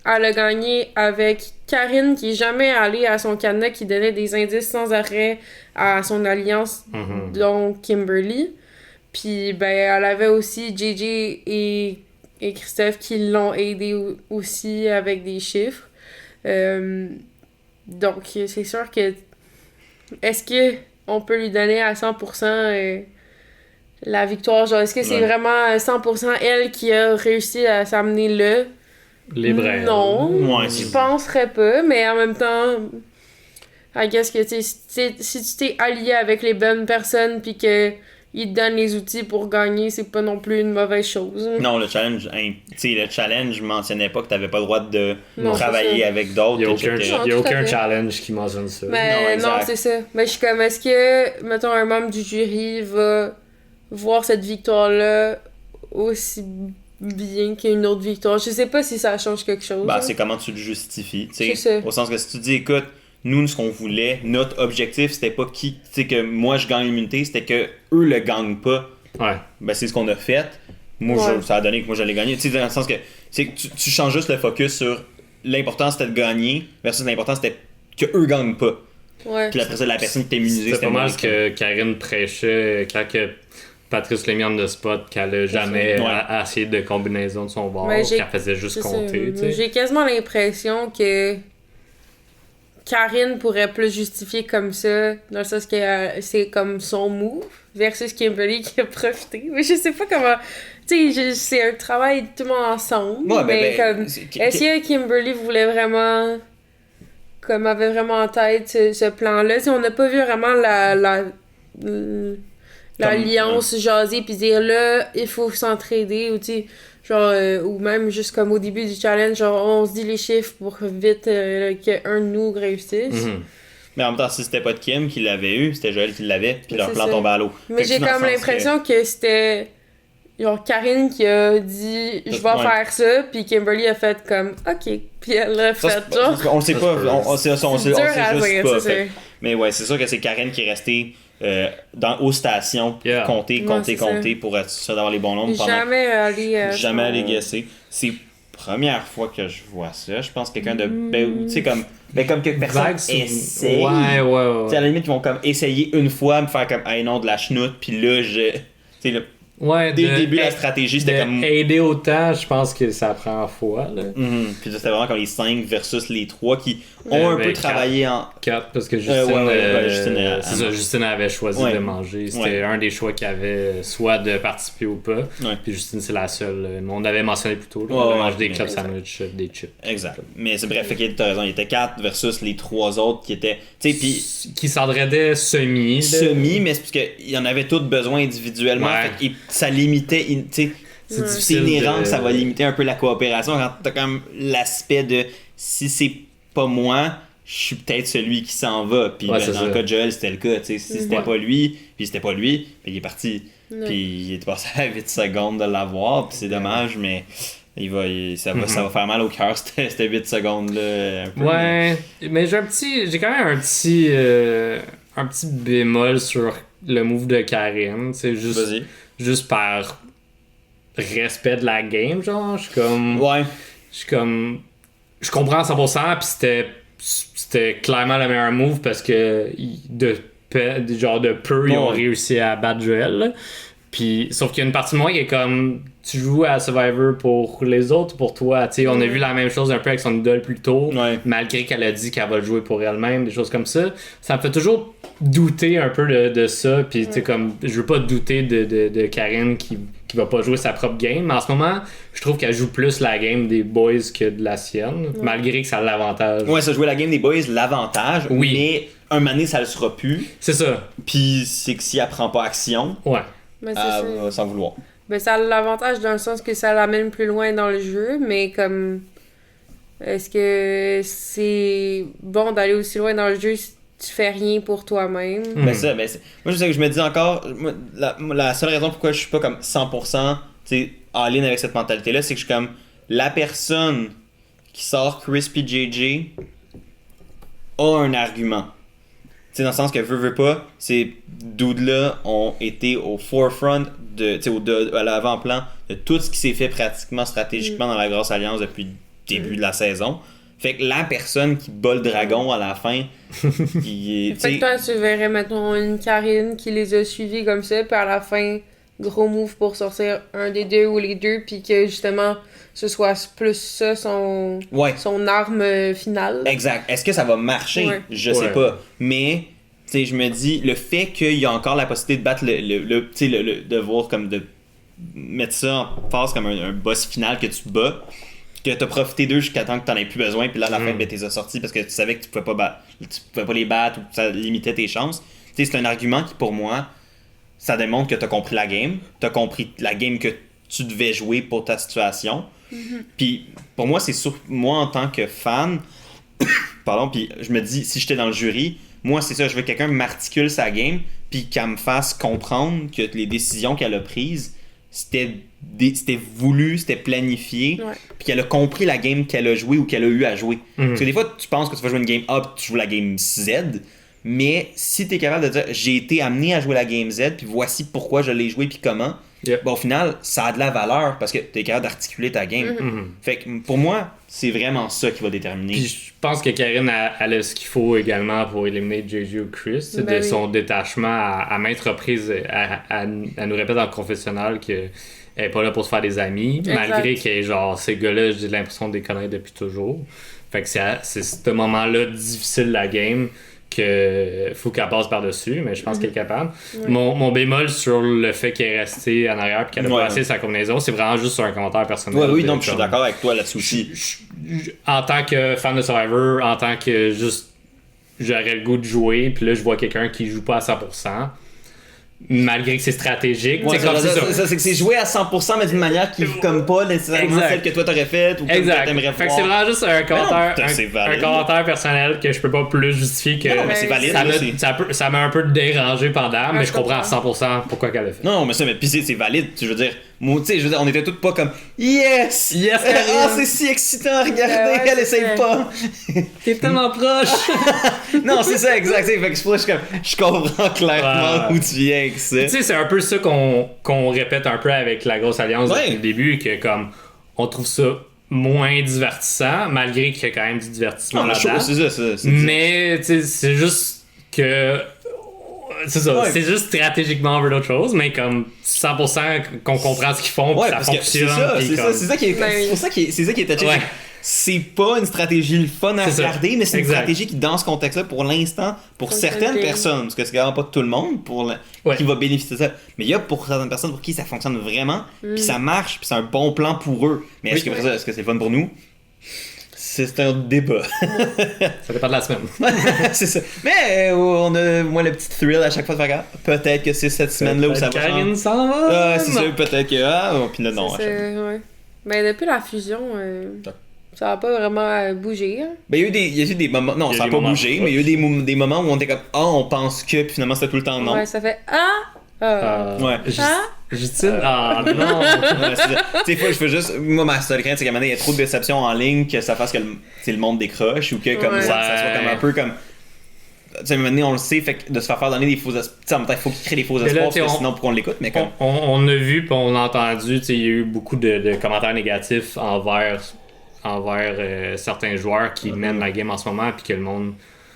elle a gagné avec Karine qui est jamais allée à son cadenas, qui donnait des indices sans arrêt à son alliance, donc Kimberly. Puis ben elle avait aussi JJ et Christophe qui l'ont aidé aussi avec des chiffres. Donc c'est sûr que est-ce que on peut lui donner à 100% la victoire? Genre, est-ce que c'est vraiment 100% elle qui a réussi à s'amener là? Libre à elle. Non, je penserais pas, mais en même temps, I guess que si tu t'es allié avec les bonnes personnes puis que ils te donnent les outils pour gagner, c'est pas non plus une mauvaise chose. Non, le challenge mentionnait pas que t'avais pas le droit de travailler avec d'autres. Il y a aucun challenge qui mentionne ça. Mais non, c'est ça. Mais je suis comme, est-ce que, mettons, un membre du jury va voir cette victoire-là aussi bien qu'une autre victoire? Je sais pas si ça change quelque chose. C'est comment tu le justifies. C'est ça. Au sens que si tu dis, écoute, nous, ce qu'on voulait, notre objectif, c'était pas que moi je gagne l'immunité, c'était que eux le gagnent pas. Ouais. Ben, c'est ce qu'on a fait. Moi, ça a donné que moi j'allais gagner. Dans le sens que tu changes juste le focus sur l'important c'était de gagner versus l'important c'était que eux gagnent pas. Ouais. Puis après ça, la personne qui est immunisée, c'était pas mal ce que Karine prêchait quand Patrice l'a mis en de spot, qu'elle a jamais essayé de combinaison de son bord, qu'elle faisait juste compter. J'ai quasiment l'impression que Karine pourrait plus justifier comme ça, dans le sens que c'est comme son move, versus Kimberly qui a profité. Mais je sais pas comment. Tu sais, c'est un travail tout le monde ensemble. Ouais, mais comme. Est-ce que Kimberly voulait vraiment. Comme avait vraiment en tête ce plan-là? T'sais, on n'a pas vu vraiment l'alliance jaser puis dire là, il faut s'entraider, ou tu sais. Genre, ou même juste comme au début du challenge, genre on se dit les chiffres pour vite qu'un de nous réussisse. Mais en même temps, si c'était pas de Kim qui l'avait eu, c'était Joël qui l'avait, puis leur plan tombait à l'eau. Mais j'ai comme l'impression que c'était genre Karine qui a dit je vais faire ça, puis Kimberly a fait comme ok, puis elle a fait genre. On le sait pas, on sait juste pas. Fait. Mais ouais, c'est sûr que c'est Karine qui est restée aux stations, compter pour être sûr d'avoir les bons nombres. Jamais allé guesser. C'est première fois que je vois ça. Je pense que quelqu'un de. Tu sais, comme que personne essaye. Ouais. Tu sais, à la limite, ils vont comme essayer une fois, me faire comme, hey non, de la chenoute, puis là, tu sais, Ouais, dès le début, la stratégie, c'était comme... aider autant, je pense que ça prend foi, là. Puis c'était vraiment comme les 5 versus les 3 qui ont un peu travaillé en... 4, parce que Justine, c'est ça, Justine avait choisi de manger. C'était un des choix qu'il avait, soit de participer ou pas. Puis Justine, c'est la seule. On avait mentionné plus tôt, là, manger des club sandwich, des chips. Exact. Mais c'est bref, t'as raison, il était 4 versus les 3 autres qui étaient... Puis qui s'entraidaient semi, mais c'est parce qu'il y en avait tous besoin individuellement. Fait que ça limitait... C'est inhérent que ça va limiter un peu la coopération quand t'as comme l'aspect de si c'est pas moi, je suis peut-être celui qui s'en va. Puis dans le cas de Joel, c'était le cas. Si c'était pas lui, puis il est parti. Puis il est passé à 8 secondes de l'avoir. Puis c'est dommage, mais ça va faire mal au cœur, cette 8 secondes-là. Mais j'ai quand même un petit bémol sur le move de Karine. C'est juste par respect de la game, genre. Je suis comme... Je comprends à 100%, puis c'était clairement le meilleur move parce que de peu, ils ont réussi à battre Joel, là. Puis, sauf qu'il y a une partie de moi qui est comme, tu joues à Survivor pour les autres ou pour toi? T'sais, on a vu la même chose un peu avec son idole plus tôt, malgré qu'elle a dit qu'elle va le jouer pour elle-même, des choses comme ça. Ça me fait toujours douter un peu de ça. Puis, tu sais, comme, je veux pas douter de Karine qui va pas jouer sa propre game. Mais en ce moment, je trouve qu'elle joue plus la game des boys que de la sienne, malgré que ça a l'avantage. Ouais, ça jouer la game des boys, l'avantage, mais un moment donné, ça le sera plus. C'est ça. Puis, c'est que si elle prend pas action... Ben, sans vouloir. Ben, ça a l'avantage dans le sens que ça l'amène plus loin dans le jeu, mais comme... Est-ce que c'est bon d'aller aussi loin dans le jeu si tu fais rien pour toi-même? Ben ça, moi je sais que je me dis encore, la seule raison pourquoi je suis pas comme 100% all-in avec cette mentalité-là, c'est que je suis comme la personne qui sort Crispy JJ a un argument. T'sais, dans le sens que veut pas, ces dudes-là ont été au forefront, à l'avant-plan de tout ce qui s'est fait pratiquement stratégiquement dans la Grosse Alliance depuis le début de la saison. Fait que la personne qui bat le dragon à la fin, qui est... Fait que toi, tu verrais, mettons, une Karine qui les a suivis comme ça, puis à la fin, gros move pour sortir un des deux ou les deux, puis que justement, ce soit plus ça son arme finale. Exact. Est-ce que ça va marcher? Je sais pas. Mais, tu sais, je me dis, le fait qu'il y a encore la possibilité de battre le devoir comme de mettre ça en face comme un boss final que tu bats, que t'as profité d'eux jusqu'à temps que t'en aies plus besoin, puis là, à la fin, t'es sorti parce que tu savais que tu pouvais pas les battre ou que ça limitait tes chances. Tu sais, c'est un argument qui, pour moi, ça démontre que t'as compris la game. T'as compris la game que tu devais jouer pour ta situation. Puis pour moi, c'est moi en tant que fan, puis je me dis, si j'étais dans le jury, moi c'est ça, je veux que quelqu'un m'articule sa game, puis qu'elle me fasse comprendre que les décisions qu'elle a prises, c'était voulu, c'était planifié, puis qu'elle a compris la game qu'elle a jouée ou qu'elle a eu à jouer. Parce que des fois, tu penses que tu vas jouer une game A, puis tu joues la game Z, mais si t'es capable de dire, j'ai été amené à jouer la game Z, puis voici pourquoi je l'ai joué, puis comment, au final, ça a de la valeur parce que t'es capable d'articuler ta game. Fait que pour moi, c'est vraiment ça qui va déterminer. Puis je pense que Karine elle a ce qu'il faut également pour éliminer JJ ou Chris, son détachement à maintes reprises. Elle nous répète dans le confessionnal qu'elle est pas là pour se faire des amis, malgré que genre ces gars-là, j'ai l'impression de les connaître depuis toujours. Fait que c'est ce moment-là difficile de la game que faut qu'elle passe par-dessus, mais je pense qu'elle est capable. Mon bémol sur le fait qu'elle est restée en arrière et qu'elle a passé sa combinaison, c'est vraiment juste sur un commentaire personnel. Oui, donc je suis d'accord avec toi là-dessus aussi. En tant que fan de Survivor, en tant que juste j'aurais le goût de jouer, puis là je vois quelqu'un qui joue pas à 100%, malgré que c'est stratégique. Ouais, c'est que c'est joué à 100% mais d'une manière qui comme pas nécessairement celle que toi t'aurais faite ou que t'aimerais voir. Fait que c'est vraiment juste un commentaire personnel que je peux pas plus justifier que mais c'est valide ça m'a un peu dérangé pendant, mais je comprends à 100% pourquoi qu'elle a fait. Non, mais ça, mais puis c'est valide, je veux dire. Moi, tu sais, on était tous pas comme Yes, c'est si excitant à regarder, elle essaye pas. T'es tellement proche. Non, c'est ça, exact. Fait que je comprends clairement où tu viens avec ça. Tu sais, c'est un peu ça qu'on répète un peu avec la Grosse Alliance depuis le début, que comme on trouve ça moins divertissant, malgré qu'il y a quand même du divertissement là-dedans. C'est ça. Mais tu sais, c'est juste que c'est ça. Ouais. C'est juste stratégiquement on veut d'autres choses, mais comme 100% qu'on comprend ce qu'ils font, puis Ouais, ça parce que fonctionne. c'est ça qui est, Ben oui. c'est ça qui est touché. Ouais. C'est pas une stratégie le fun à C'est ça. regarder, mais c'est une Exact. stratégie qui, dans ce contexte-là, pour l'instant, pour Fonctionne certaines bien. personnes, parce que c'est vraiment pas tout le monde Ouais. qui va bénéficier de ça, mais il y a pour certaines personnes pour qui ça fonctionne vraiment, puis ça marche, puis c'est un bon plan pour eux. Mais est-ce Oui. que après ça, est-ce que c'est fun pour nous? C'est un débat. Ça dépend de la semaine. C'est ça. Mais on a, moi, le petit thrill à chaque fois de faire peut-être que c'est cette semaine-là où ça va Karine changer. s'en va. Ah, c'est ça, peut-être que. Puis là, non. C'est ça, ouais. Ben, depuis la fusion, ça a pas vraiment bougé. Hein. Ben, il y a eu des moments. Non, Il y a ça n'a des pas moments. bougé, mais il y a eu des moments où on était comme on pense que, puis finalement, c'était tout le temps non. Ouais, ça fait Ouais. Justine, non. Ouais, c'est ça. Tu sais, je veux juste. Moi, ma seule crainte, c'est qu'à un moment donné, il y a trop de déceptions en ligne que ça fasse que le monde décroche ou que comme Ouais. ça soit comme un peu comme. Tu sais, à un moment donné, on le sait, fait que de se faire donner des faux espoirs. Tu sais, en même temps, il faut qu'il crée des faux Mais là, espoirs, tu sais, parce que on- sinon, pourquoi on l'écoute, mais comme. On a vu puis on a entendu, tu sais, il y a eu beaucoup de commentaires négatifs envers certains joueurs qui mènent la game en ce moment puis que le monde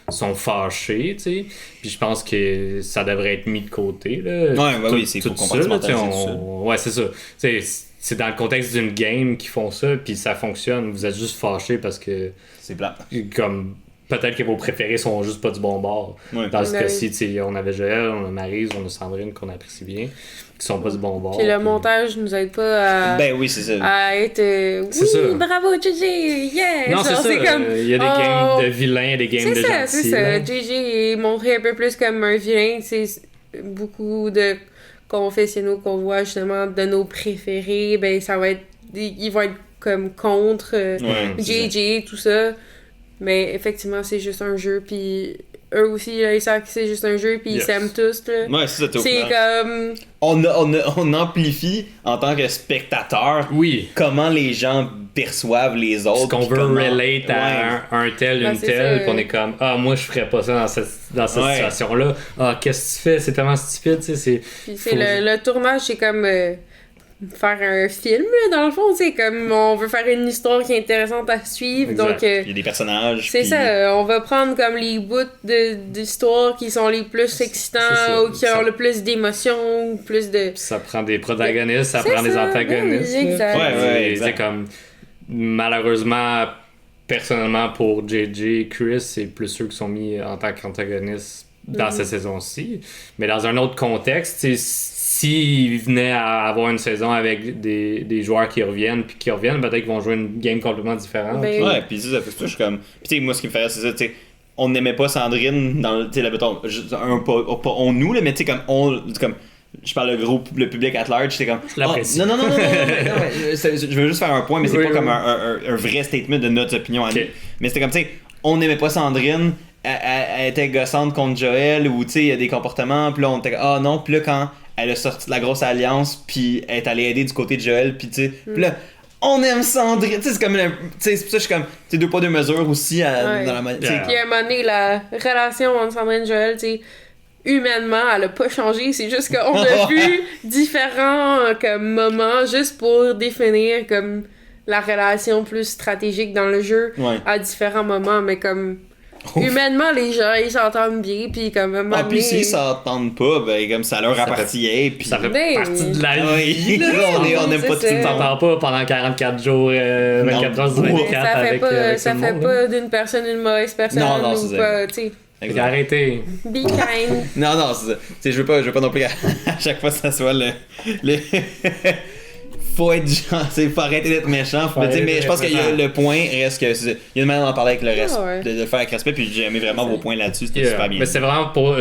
sont fâchés, tu sais. Puis je pense que ça devrait être mis de côté, là. Ouais, bah Tout- oui, c'est tout faut ça, là, tu sais, compartimentaliser ça. Ouais, c'est ça. Tu sais, c'est dans le contexte d'une game qu'ils font ça puis ça fonctionne. Vous êtes juste fâchés parce que, C'est plat. comme, peut-être que vos préférés sont juste pas du bon bord. Ouais. Dans ce Ouais. cas-ci, tu sais, on avait Joël, on a Maryse, on a Sandrine qu'on apprécie bien, qui sont pas du bon bord. Puis le puis- montage nous aide pas Ben oui, c'est ça. à être C'est oui, ça. bravo JJ, yeah! Non, c'est Genre, ça. comme, Il y a des oh, games de vilains et des games de C'est ça, gentils. c'est ça. là. JJ est montré un peu plus comme un vilain. C'est beaucoup de confessionnaux qu'on voit justement de nos préférés. Ben, ça va être. Ils vont être comme contre Ouais, c'est JJ, tout ça. Mais effectivement, c'est juste un jeu. Puis eux aussi, là, ils savent que c'est juste un jeu. Puis ils Yes. s'aiment tous. Là. Ouais, c'est ça, t'es au C'est courant. comme. On amplifie en tant que spectateur Oui. comment les gens perçoivent les autres. Ce qu'on puis veut comment- relate à un tel, Ben, une c'est telle, ça. puis on est comme, moi je ferais pas ça dans cette Ouais. situation-là. Qu'est-ce que tu fais? C'est tellement stupide, tu sais. Puis c'est le tournage, c'est comme faire un film, là, dans le fond. C'est comme on veut faire une histoire qui est intéressante à suivre. Exact. Donc, Il y a des personnages. c'est puis- ça, on va prendre comme les bouts d'histoire qui sont les plus excitants c'est ça. ou qui ont le plus d'émotions, plus de. Ça prend des protagonistes, ça C'est prend des ça, antagonistes. oui, exact. là. Ouais, ouais, C'est- exact. c'est comme, malheureusement, personnellement, pour JJ, Chris, c'est plus ceux qui sont mis en tant qu'antagonistes dans cette saison-ci. Mais dans un autre contexte, tu sais, s'ils venaient à avoir une saison avec des joueurs qui reviennent, puis qui reviennent, peut-être qu'ils vont jouer une game complètement différente. Ben, Ouais, puis c'est ça, fait que je suis comme. Puis tu sais, moi, ce qui me fait rire, c'est ça, tu sais. On n'aimait pas Sandrine dans le. Tu sais, là, mettons, pas on nous, là, mais tu sais, comme. Je parle le groupe, le public at large, j'étais comme. Je l'apprécie. Non, je veux juste faire un point, mais c'est Oui, pas oui. comme un vrai statement de notre opinion à Ok. nous. Mais c'était comme, tu sais, on n'aimait pas Sandrine, elle était gossante contre Joël, ou tu sais, il y a des comportements, puis là, on était comme, ah non, puis là, quand elle a sorti de la grosse alliance, puis elle est allée aider du côté de Joël, puis tu sais, puis là, on aime Sandrine, tu sais, c'est comme, tu sais, c'est pour ça que je suis comme, tu sais, deux poids deux mesures aussi Ouais. dans la manière. Yeah. Puis à un moment donné, la relation entre Sandrine et Joël, tu sais, humainement, elle a pas changé. C'est juste qu'on a vu différents comme moments juste pour définir comme la relation plus stratégique dans le jeu Ouais. à différents moments. Mais comme humainement, les gens, ils s'entendent bien. Puis comme à un moment Ah, puis donné, s'ils s'entendent pas, ben, comme ça leur Ça appartient, puis. Ça fait Ben, partie de la Oui, vie. là. on aime pas tout C'est le Tu ça. temps. t'entends pas pendant 44 jours, 24 heures sur Non. 24 ça fait avec, pas, avec ça tout le fait monde, pas d'une personne une mauvaise personne Non, ou c'est pas, tu sais. Exact. Arrêtez. Be kind. Non, c'est ça. Tu sais, je veux pas non plus à chaque fois que ça soit le... faut être gentil, faut arrêter d'être méchant. Faut Mais, tu sais, arrêter mais je pense que d'être méchant. le point reste que... Il y a une manière d'en parler avec le respect, Ah ouais. de le faire avec respect, puis j'ai aimé vraiment vos points là-dessus, c'était Yeah. super bien. Mais c'est vraiment pour.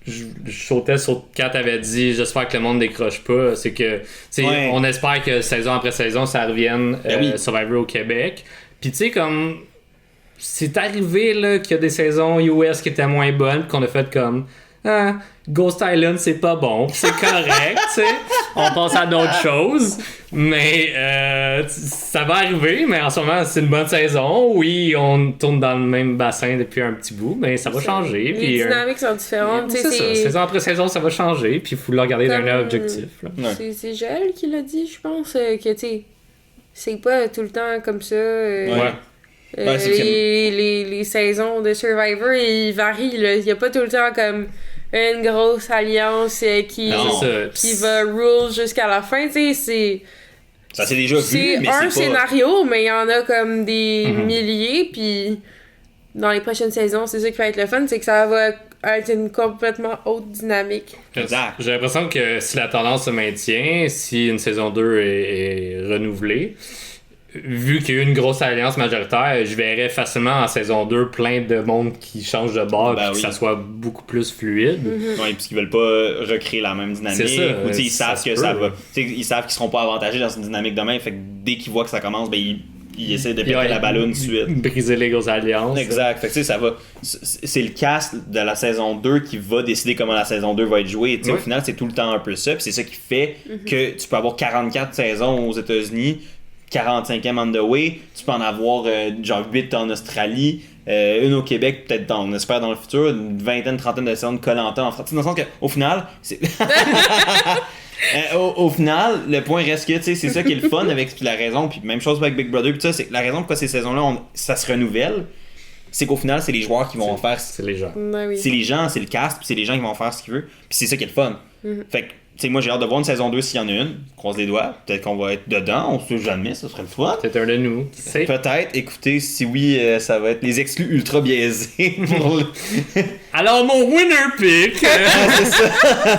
Je sautais sur quand t'avais dit j'espère que le monde décroche pas. C'est que, tu sais, Ouais. on espère que saison après saison ça revienne Ben oui. Survivor au Québec. Puis tu sais, comme. C'est arrivé là qu'il y a des saisons US qui étaient moins bonnes, puis qu'on a fait comme. Ah, Ghost Island, c'est pas bon. C'est correct, tu sais. On passe à d'autres choses. Mais ça va arriver, mais en ce moment, c'est une bonne saison. Oui, on tourne dans le même bassin depuis un petit bout, mais ça va changer. Les Puis, dynamiques sont différentes. tu sais, c'est ça. Saison après saison, ça va changer. Puis il faut le regarder d'un Comme- œil objectif. Là. Ouais. C'est Joël qui l'a dit, je pense, que tu sais, c'est pas tout le temps comme ça. Ouais. Ouais, c'est les saisons de Survivor, ils varient. Là. Il y a pas tout le temps comme une grosse alliance qui va rule jusqu'à la fin, tu sais, ça c'est déjà vu, c'est mais un c'est pas... scénario, mais il y en a comme des milliers, puis dans les prochaines saisons, c'est ça qui va être le fun, c'est que ça va être une complètement autre dynamique. Exact. J'ai l'impression que si la tendance se maintient, si une saison 2 est renouvelée, vu qu'il y a eu une grosse alliance majoritaire, je verrais facilement en saison 2 plein de monde qui change de bord et que ça soit beaucoup plus fluide. Ouais, puisqu'ils veulent pas recréer la même dynamique. C'est ça, ou ils savent que ça va. Ils savent qu'ils seront pas avantagés dans une dynamique de même. Fait que dès qu'ils voient que ça commence, ils essaient de péter la ballonne tout de suite. Briser les grosses alliances. Exact. Fait que ça va. C'est le cast de la saison 2 qui va décider comment la saison 2 va être jouée. Au final, c'est tout le temps un peu ça. Puis c'est ça qui fait que tu peux avoir 44 saisons aux États-Unis. 45e on the way, tu peux en avoir genre 8 en Australie, une au Québec, peut-être on espère dans le futur, une vingtaine, trentaine de saisons de Koh-Lanta en France. Dans le sens qu'au final, c'est... au final, le point reste que c'est ça qui est le fun avec la raison, puis même chose avec Big Brother, puis ça, c'est la raison pourquoi ces saisons-là, ça se renouvelle, c'est qu'au final, c'est les joueurs qui vont faire... C'est les gens. Ben oui. C'est les gens, c'est le cast, puis c'est les gens qui vont faire ce qu'ils veulent, puis c'est ça qui est le fun. Fait que moi j'ai hâte de voir une saison 2 s'il y en a une. Croise les doigts. Peut-être qu'on va être dedans. On sait jamais, ça serait le fun. Peut-être un de nous. Peut-être. Écoutez, si oui, ça va être les exclus ultra biaisés. Alors mon winner pick,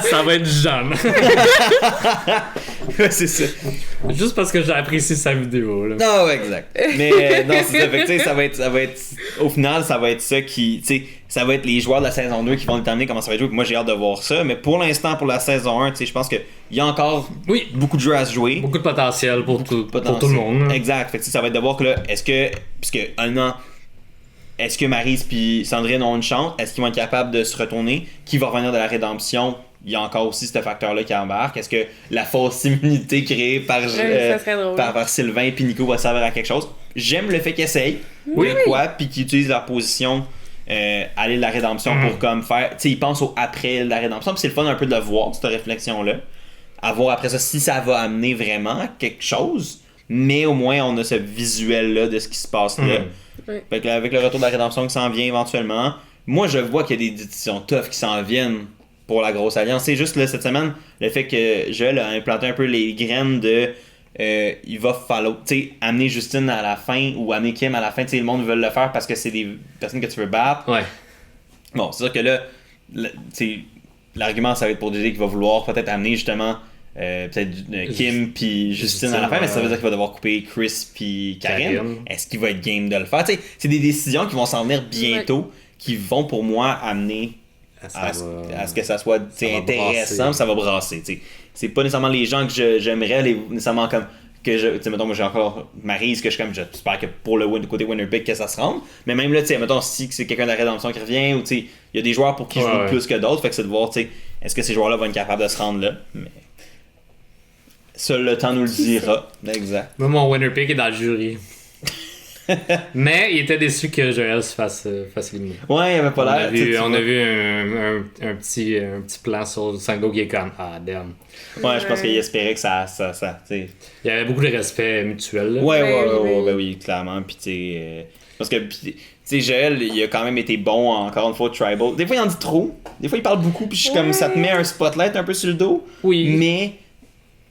ça va être Jeanne. Ouais, c'est ça. Juste parce que j'ai apprécié sa vidéo. Là. Non, ouais, exact. Mais non, c'est ça. Fait que, ça va être. Au final, ça va être ça qui. Ça va être les joueurs de la saison 2 qui vont déterminer comment ça va être joué. Moi, j'ai hâte de voir ça. Mais pour l'instant, pour la saison 1, je pense qu'il y a encore beaucoup de jeux à se jouer. Beaucoup de potentiel pour tout le monde. Exact. Fait que, ça va être de voir que là, puisque est-ce que Maryse puis Sandrine ont une chance? Est-ce qu'ils vont être capables de se retourner? Qui va revenir de la rédemption? Il y a encore aussi ce facteur-là qui embarque. Est-ce que la fausse immunité créée par Sylvain et Nico va servir à quelque chose? J'aime le fait qu'ils essayent. Puis qu'ils utilisent leur position à l'île de la rédemption pour comme faire... Tu sais, ils pensent au après l'île de la rédemption. Puis c'est le fun un peu de le voir, cette réflexion-là. À voir après ça si ça va amener vraiment quelque chose. Mais au moins, on a ce visuel-là de ce qui se passe là. Fait que avec le retour de la rédemption qui s'en vient éventuellement, moi je vois qu'il y a des décisions tough qui s'en viennent pour la grosse alliance. C'est juste là, cette semaine, le fait que Joël a implanté un peu les graines de il va falloir amener Justine à la fin ou amener Kim à la fin. Le monde veut le faire parce que c'est des personnes que tu veux battre. Ouais. Bon, c'est sûr que là, l'argument ça va être pour DJ qui va vouloir peut-être amener justement Kim puis Justine à la fin, mais ça veut dire qu'il va devoir couper Chris puis Karine. Est-ce qu'il va être game de le faire? C'est des décisions qui vont s'en venir bientôt, qui vont pour moi amener à ce que ça soit intéressant, ça va brasser. C'est pas nécessairement les gens que j'aimerais, nécessairement comme que mettons, moi j'ai encore Maryse que j'espère que pour le côté winner pick que ça se rende, mais même là, mettons, si c'est quelqu'un de la rédemption qui revient, ou il y a des joueurs pour qui je joue plus que d'autres, fait que c'est de voir, est-ce que ces joueurs-là vont être capables de se rendre là, mais seul le temps nous le dira. Exact. Moi, mon winner pick est dans le jury. Mais il était déçu que Joël se fasse éliminer. Ouais, il avait pas l'air. On a vu un petit plan sur Sango qui est comme damn. Ouais, je pense qu'il espérait que ça il y avait beaucoup de respect mutuel. Là. Oui, clairement. Puis parce que Joël, il a quand même été bon encore une fois Tribal. Des fois il en dit trop. Des fois il parle beaucoup puis je suis comme ça te met un spotlight un peu sur le dos. Oui. Mais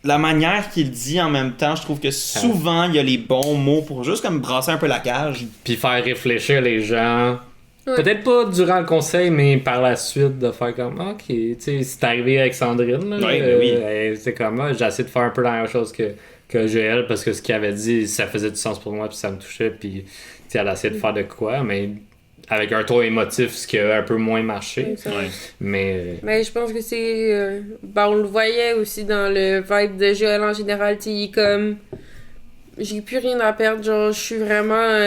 la manière qu'il dit en même temps, je trouve que souvent il y a les bons mots pour juste comme brasser un peu la cage. Puis faire réfléchir les gens. Ouais. Peut-être pas durant le conseil, mais par la suite de faire comme ok, tu sais, c'est arrivé avec Sandrine. Là, c'est comme j'ai essayé de faire un peu la même chose que Joël parce que ce qu'il avait dit, ça faisait du sens pour moi puis ça me touchait puis elle a essayé de faire de quoi, mais avec un ton émotif, ce qui a un peu moins marché. Mais je pense que c'est... on le voyait aussi dans le vibe de Joël en général. Il est comme... J'ai plus rien à perdre. Genre, je suis vraiment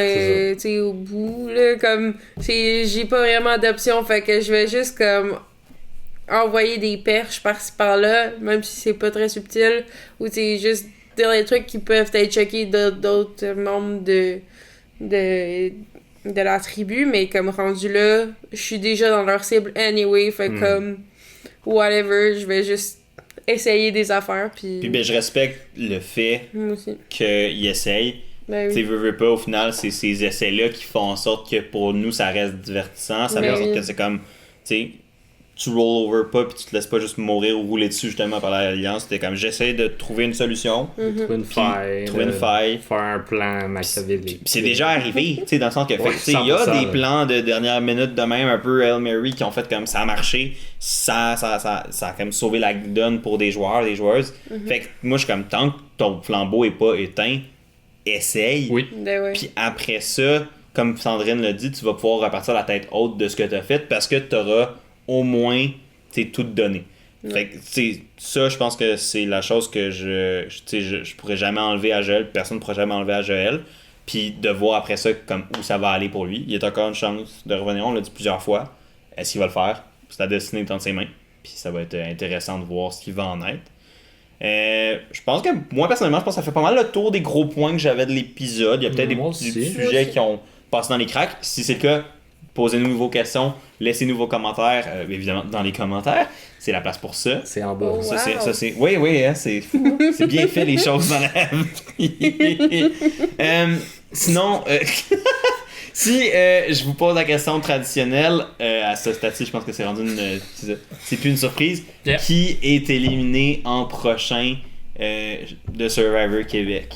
au bout. Là, comme, j'ai pas vraiment d'option. Fait que je vais juste comme envoyer des perches par-ci par-là, même si c'est pas très subtil. Ou juste dire des trucs qui peuvent être choqués d'autres membres de la tribu, mais comme rendu là, je suis déjà dans leur cible anyway, fait comme whatever, je vais juste essayer des affaires puis je respecte le fait qu'ils essayent. Veux pas, au final c'est ces essais là qui font en sorte que pour nous ça reste divertissant, ça fait en sorte que c'est comme tu roll over pas puis tu te laisses pas juste mourir ou rouler dessus justement par l'Alliance. C'était comme j'essaie de trouver une solution. Trouver une faille. Faire un plan machiavélique. Puis c'est déjà arrivé, tu sais, dans le sens que il y a des plans de dernière minute de même, un peu Hail Mary, qui ont fait comme ça a marché, ça a comme sauvé la donne pour des joueurs, des joueuses. Fait que moi, je suis comme, tant que ton flambeau est pas éteint, essaye. Oui. Puis après ça, comme Sandrine l'a dit, tu vas pouvoir repartir la tête haute de ce que tu as fait parce que tu auras au moins tout donné. Fait que ça, je pense que c'est la chose que je pourrais jamais enlever à Joël, personne ne pourra jamais enlever à Joël. Puis de voir après ça comme où ça va aller pour lui. Il y a encore une chance de revenir, on l'a dit plusieurs fois. Est-ce qu'il va le faire? C'est la destinée dans ses mains. Puis ça va être intéressant de voir ce qu'il va en être. Je pense que moi personnellement, je pense que ça fait pas mal le tour des gros points que j'avais de l'épisode. Il y a peut-être des petits sujets qui ont passé dans les cracks. Si c'est le cas, posez-nous vos questions, laissez-nous vos commentaires, évidemment dans les commentaires, c'est la place pour ça. C'est en bas. Ça, c'est... Oui, hein, c'est bien fait les choses dans la vie. Sinon, si je vous pose la question traditionnelle, à ce stade-ci, je pense que c'est rendu c'est plus une surprise. Yeah. Qui est éliminé en prochain de Survivor Québec?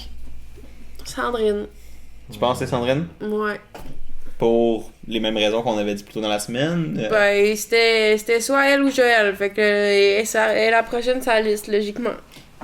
Sandrine. Tu penses que c'est Sandrine? Ouais. Pour les mêmes raisons qu'on avait dit plus tôt dans la semaine? Ben, c'était soit elle ou Joël. Fait que elle la prochaine sa liste, logiquement.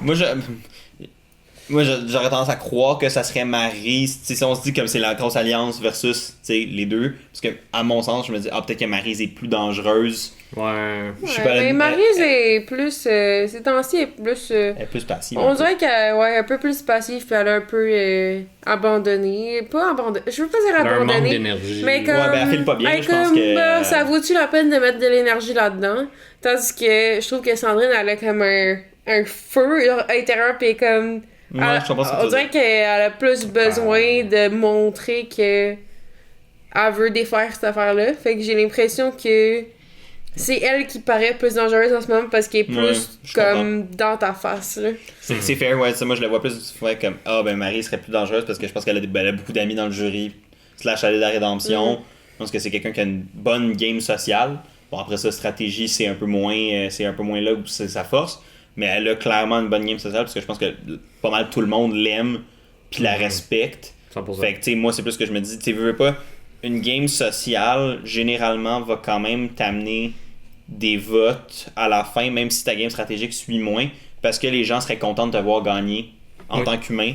Moi, j'aurais tendance à croire que ça serait Maryse. Si on se dit comme c'est la grosse alliance versus les deux. Parce que, à mon sens, je me dis, peut-être que Maryse est plus dangereuse. Ouais. Mais Maryse est plus. Ces temps-ci, elle est plus. Elle est plus passive. On dirait qu'elle est un peu plus passive, puis elle est un peu abandonnée. Pas abandonnée. Je veux pas dire abandonnée. Un manque d'énergie. Mais comme. Ouais, elle file pas bien, je pense que. Ça vaut-tu la peine de mettre de l'énergie là-dedans? Tandis que je trouve que Sandrine, elle a comme un feu intérieur, puis comme. Ouais, on dirait qu'elle a plus besoin de montrer que elle veut défaire cette affaire-là. Fait que j'ai l'impression que c'est elle qui paraît plus dangereuse en ce moment parce qu'elle est plus comme dans ta face. Là. C'est fair, ouais. Ça, moi, je la vois plus comme Marie serait plus dangereuse parce que je pense qu'elle a beaucoup d'amis dans le jury. / aller de la rédemption. Je pense que c'est quelqu'un qui a une bonne game sociale. Bon, après ça, stratégie, c'est un peu moins là où c'est sa force. Mais elle a clairement une bonne game sociale parce que je pense que pas mal tout le monde l'aime puis la respecte. 100%. Fait que, tu sais, moi, c'est plus ce que je me dis. Tu veux pas, une game sociale, généralement, va quand même t'amener des votes à la fin, même si ta game stratégique suit moins, parce que les gens seraient contents de te voir gagner en tant qu'humain.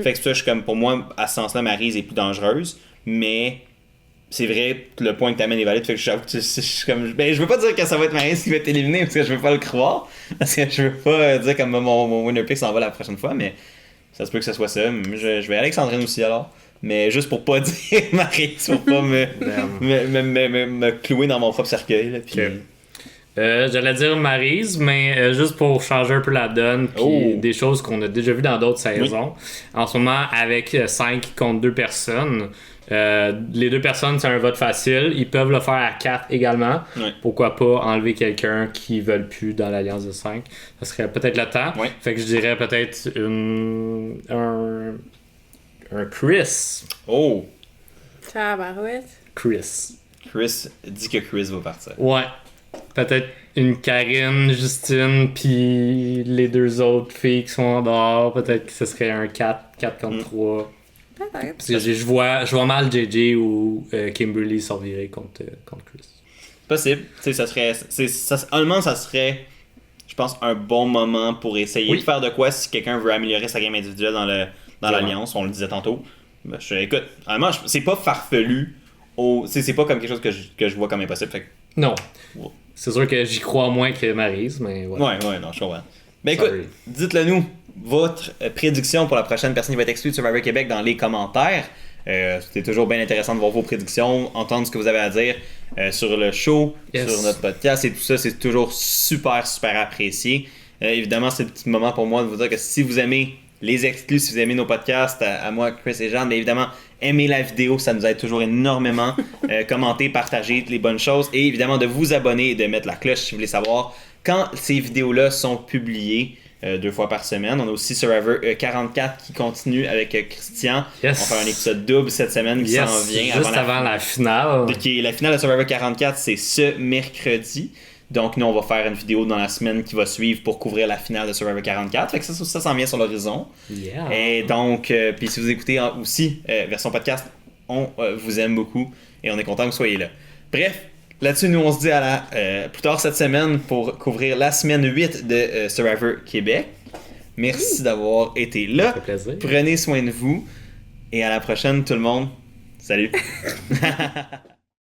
Fait que ça, je suis comme, pour moi, à ce sens-là, Maryse est plus dangereuse, mais c'est vrai, le point que t'amènes est valide, fait que je suis comme... Ben, je veux pas dire que ça va être Maryse qui va être éliminée, parce que je veux pas le croire, parce que je veux pas dire comme mon winner pick s'en va la prochaine fois, mais ça se peut que ce soit ça. Je vais aller avec Sandrine aussi, alors. Mais juste pour pas dire Maryse, pour pas me clouer dans mon propre cercueil, là, puis... J'allais dire Maryse, mais juste pour changer un peu la donne, puis des choses qu'on a déjà vues dans d'autres saisons. En ce moment, avec 5 contre 2 personnes, les 2 personnes, c'est un vote facile. Ils peuvent le faire à 4 également. Pourquoi pas enlever quelqu'un qui ne veut plus dans l'alliance de 5? Ça serait peut-être le temps. Fait que je dirais peut-être un Chris. Oh! Tabarouette. Chris dit que Chris va partir. Ouais. Peut-être une Karine, Justine, puis les 2 autres filles qui sont en dehors. Peut-être que ce serait un 4 contre 3. Peut-être. Parce que je vois mal JJ ou Kimberly s'envirer contre Chris. Possible. Tu sais, ça serait... honnêtement, ça serait, je pense, un bon moment pour essayer de faire de quoi si quelqu'un veut améliorer sa game individuelle dans l'Alliance. On le disait tantôt. Ben, écoute, honnêtement, c'est pas farfelu. C'est pas comme quelque chose que je vois comme impossible. Fait que... Non. C'est sûr que j'y crois moins que Maryse, mais ouais. Ouais, non, je comprends. Ben écoute, dites-le nous, votre prédiction pour la prochaine personne qui va être exclue de Survivor Québec dans les commentaires. C'était toujours bien intéressant de voir vos prédictions, entendre ce que vous avez à dire sur le show, sur notre podcast et tout ça. C'est toujours super apprécié. Évidemment, c'est le petit moment pour moi de vous dire que si vous aimez les exclus, si vous aimez nos podcasts, à moi, Chris et Jean, bien évidemment, aimez la vidéo, ça nous aide toujours énormément. Commentez, partagez les bonnes choses et évidemment de vous abonner et de mettre la cloche si vous voulez savoir quand ces vidéos-là sont publiées 2 fois par semaine. On a aussi Survivor 44 qui continue avec Christian. On va faire un épisode double cette semaine qui s'en vient. Juste avant la finale. La finale de Survivor 44, c'est ce mercredi. Donc, nous, on va faire une vidéo dans la semaine qui va suivre pour couvrir la finale de Survivor 44. Fait que ça s'en vient sur l'horizon. Yeah. Et donc, puis si vous écoutez aussi version podcast, on vous aime beaucoup et on est content que vous soyez là. Bref, là-dessus, nous, on se dit à plus tard cette semaine pour couvrir la semaine 8 de Survivor Québec. Merci d'avoir été là. Ça fait plaisir. Prenez soin de vous et à la prochaine, tout le monde. Salut!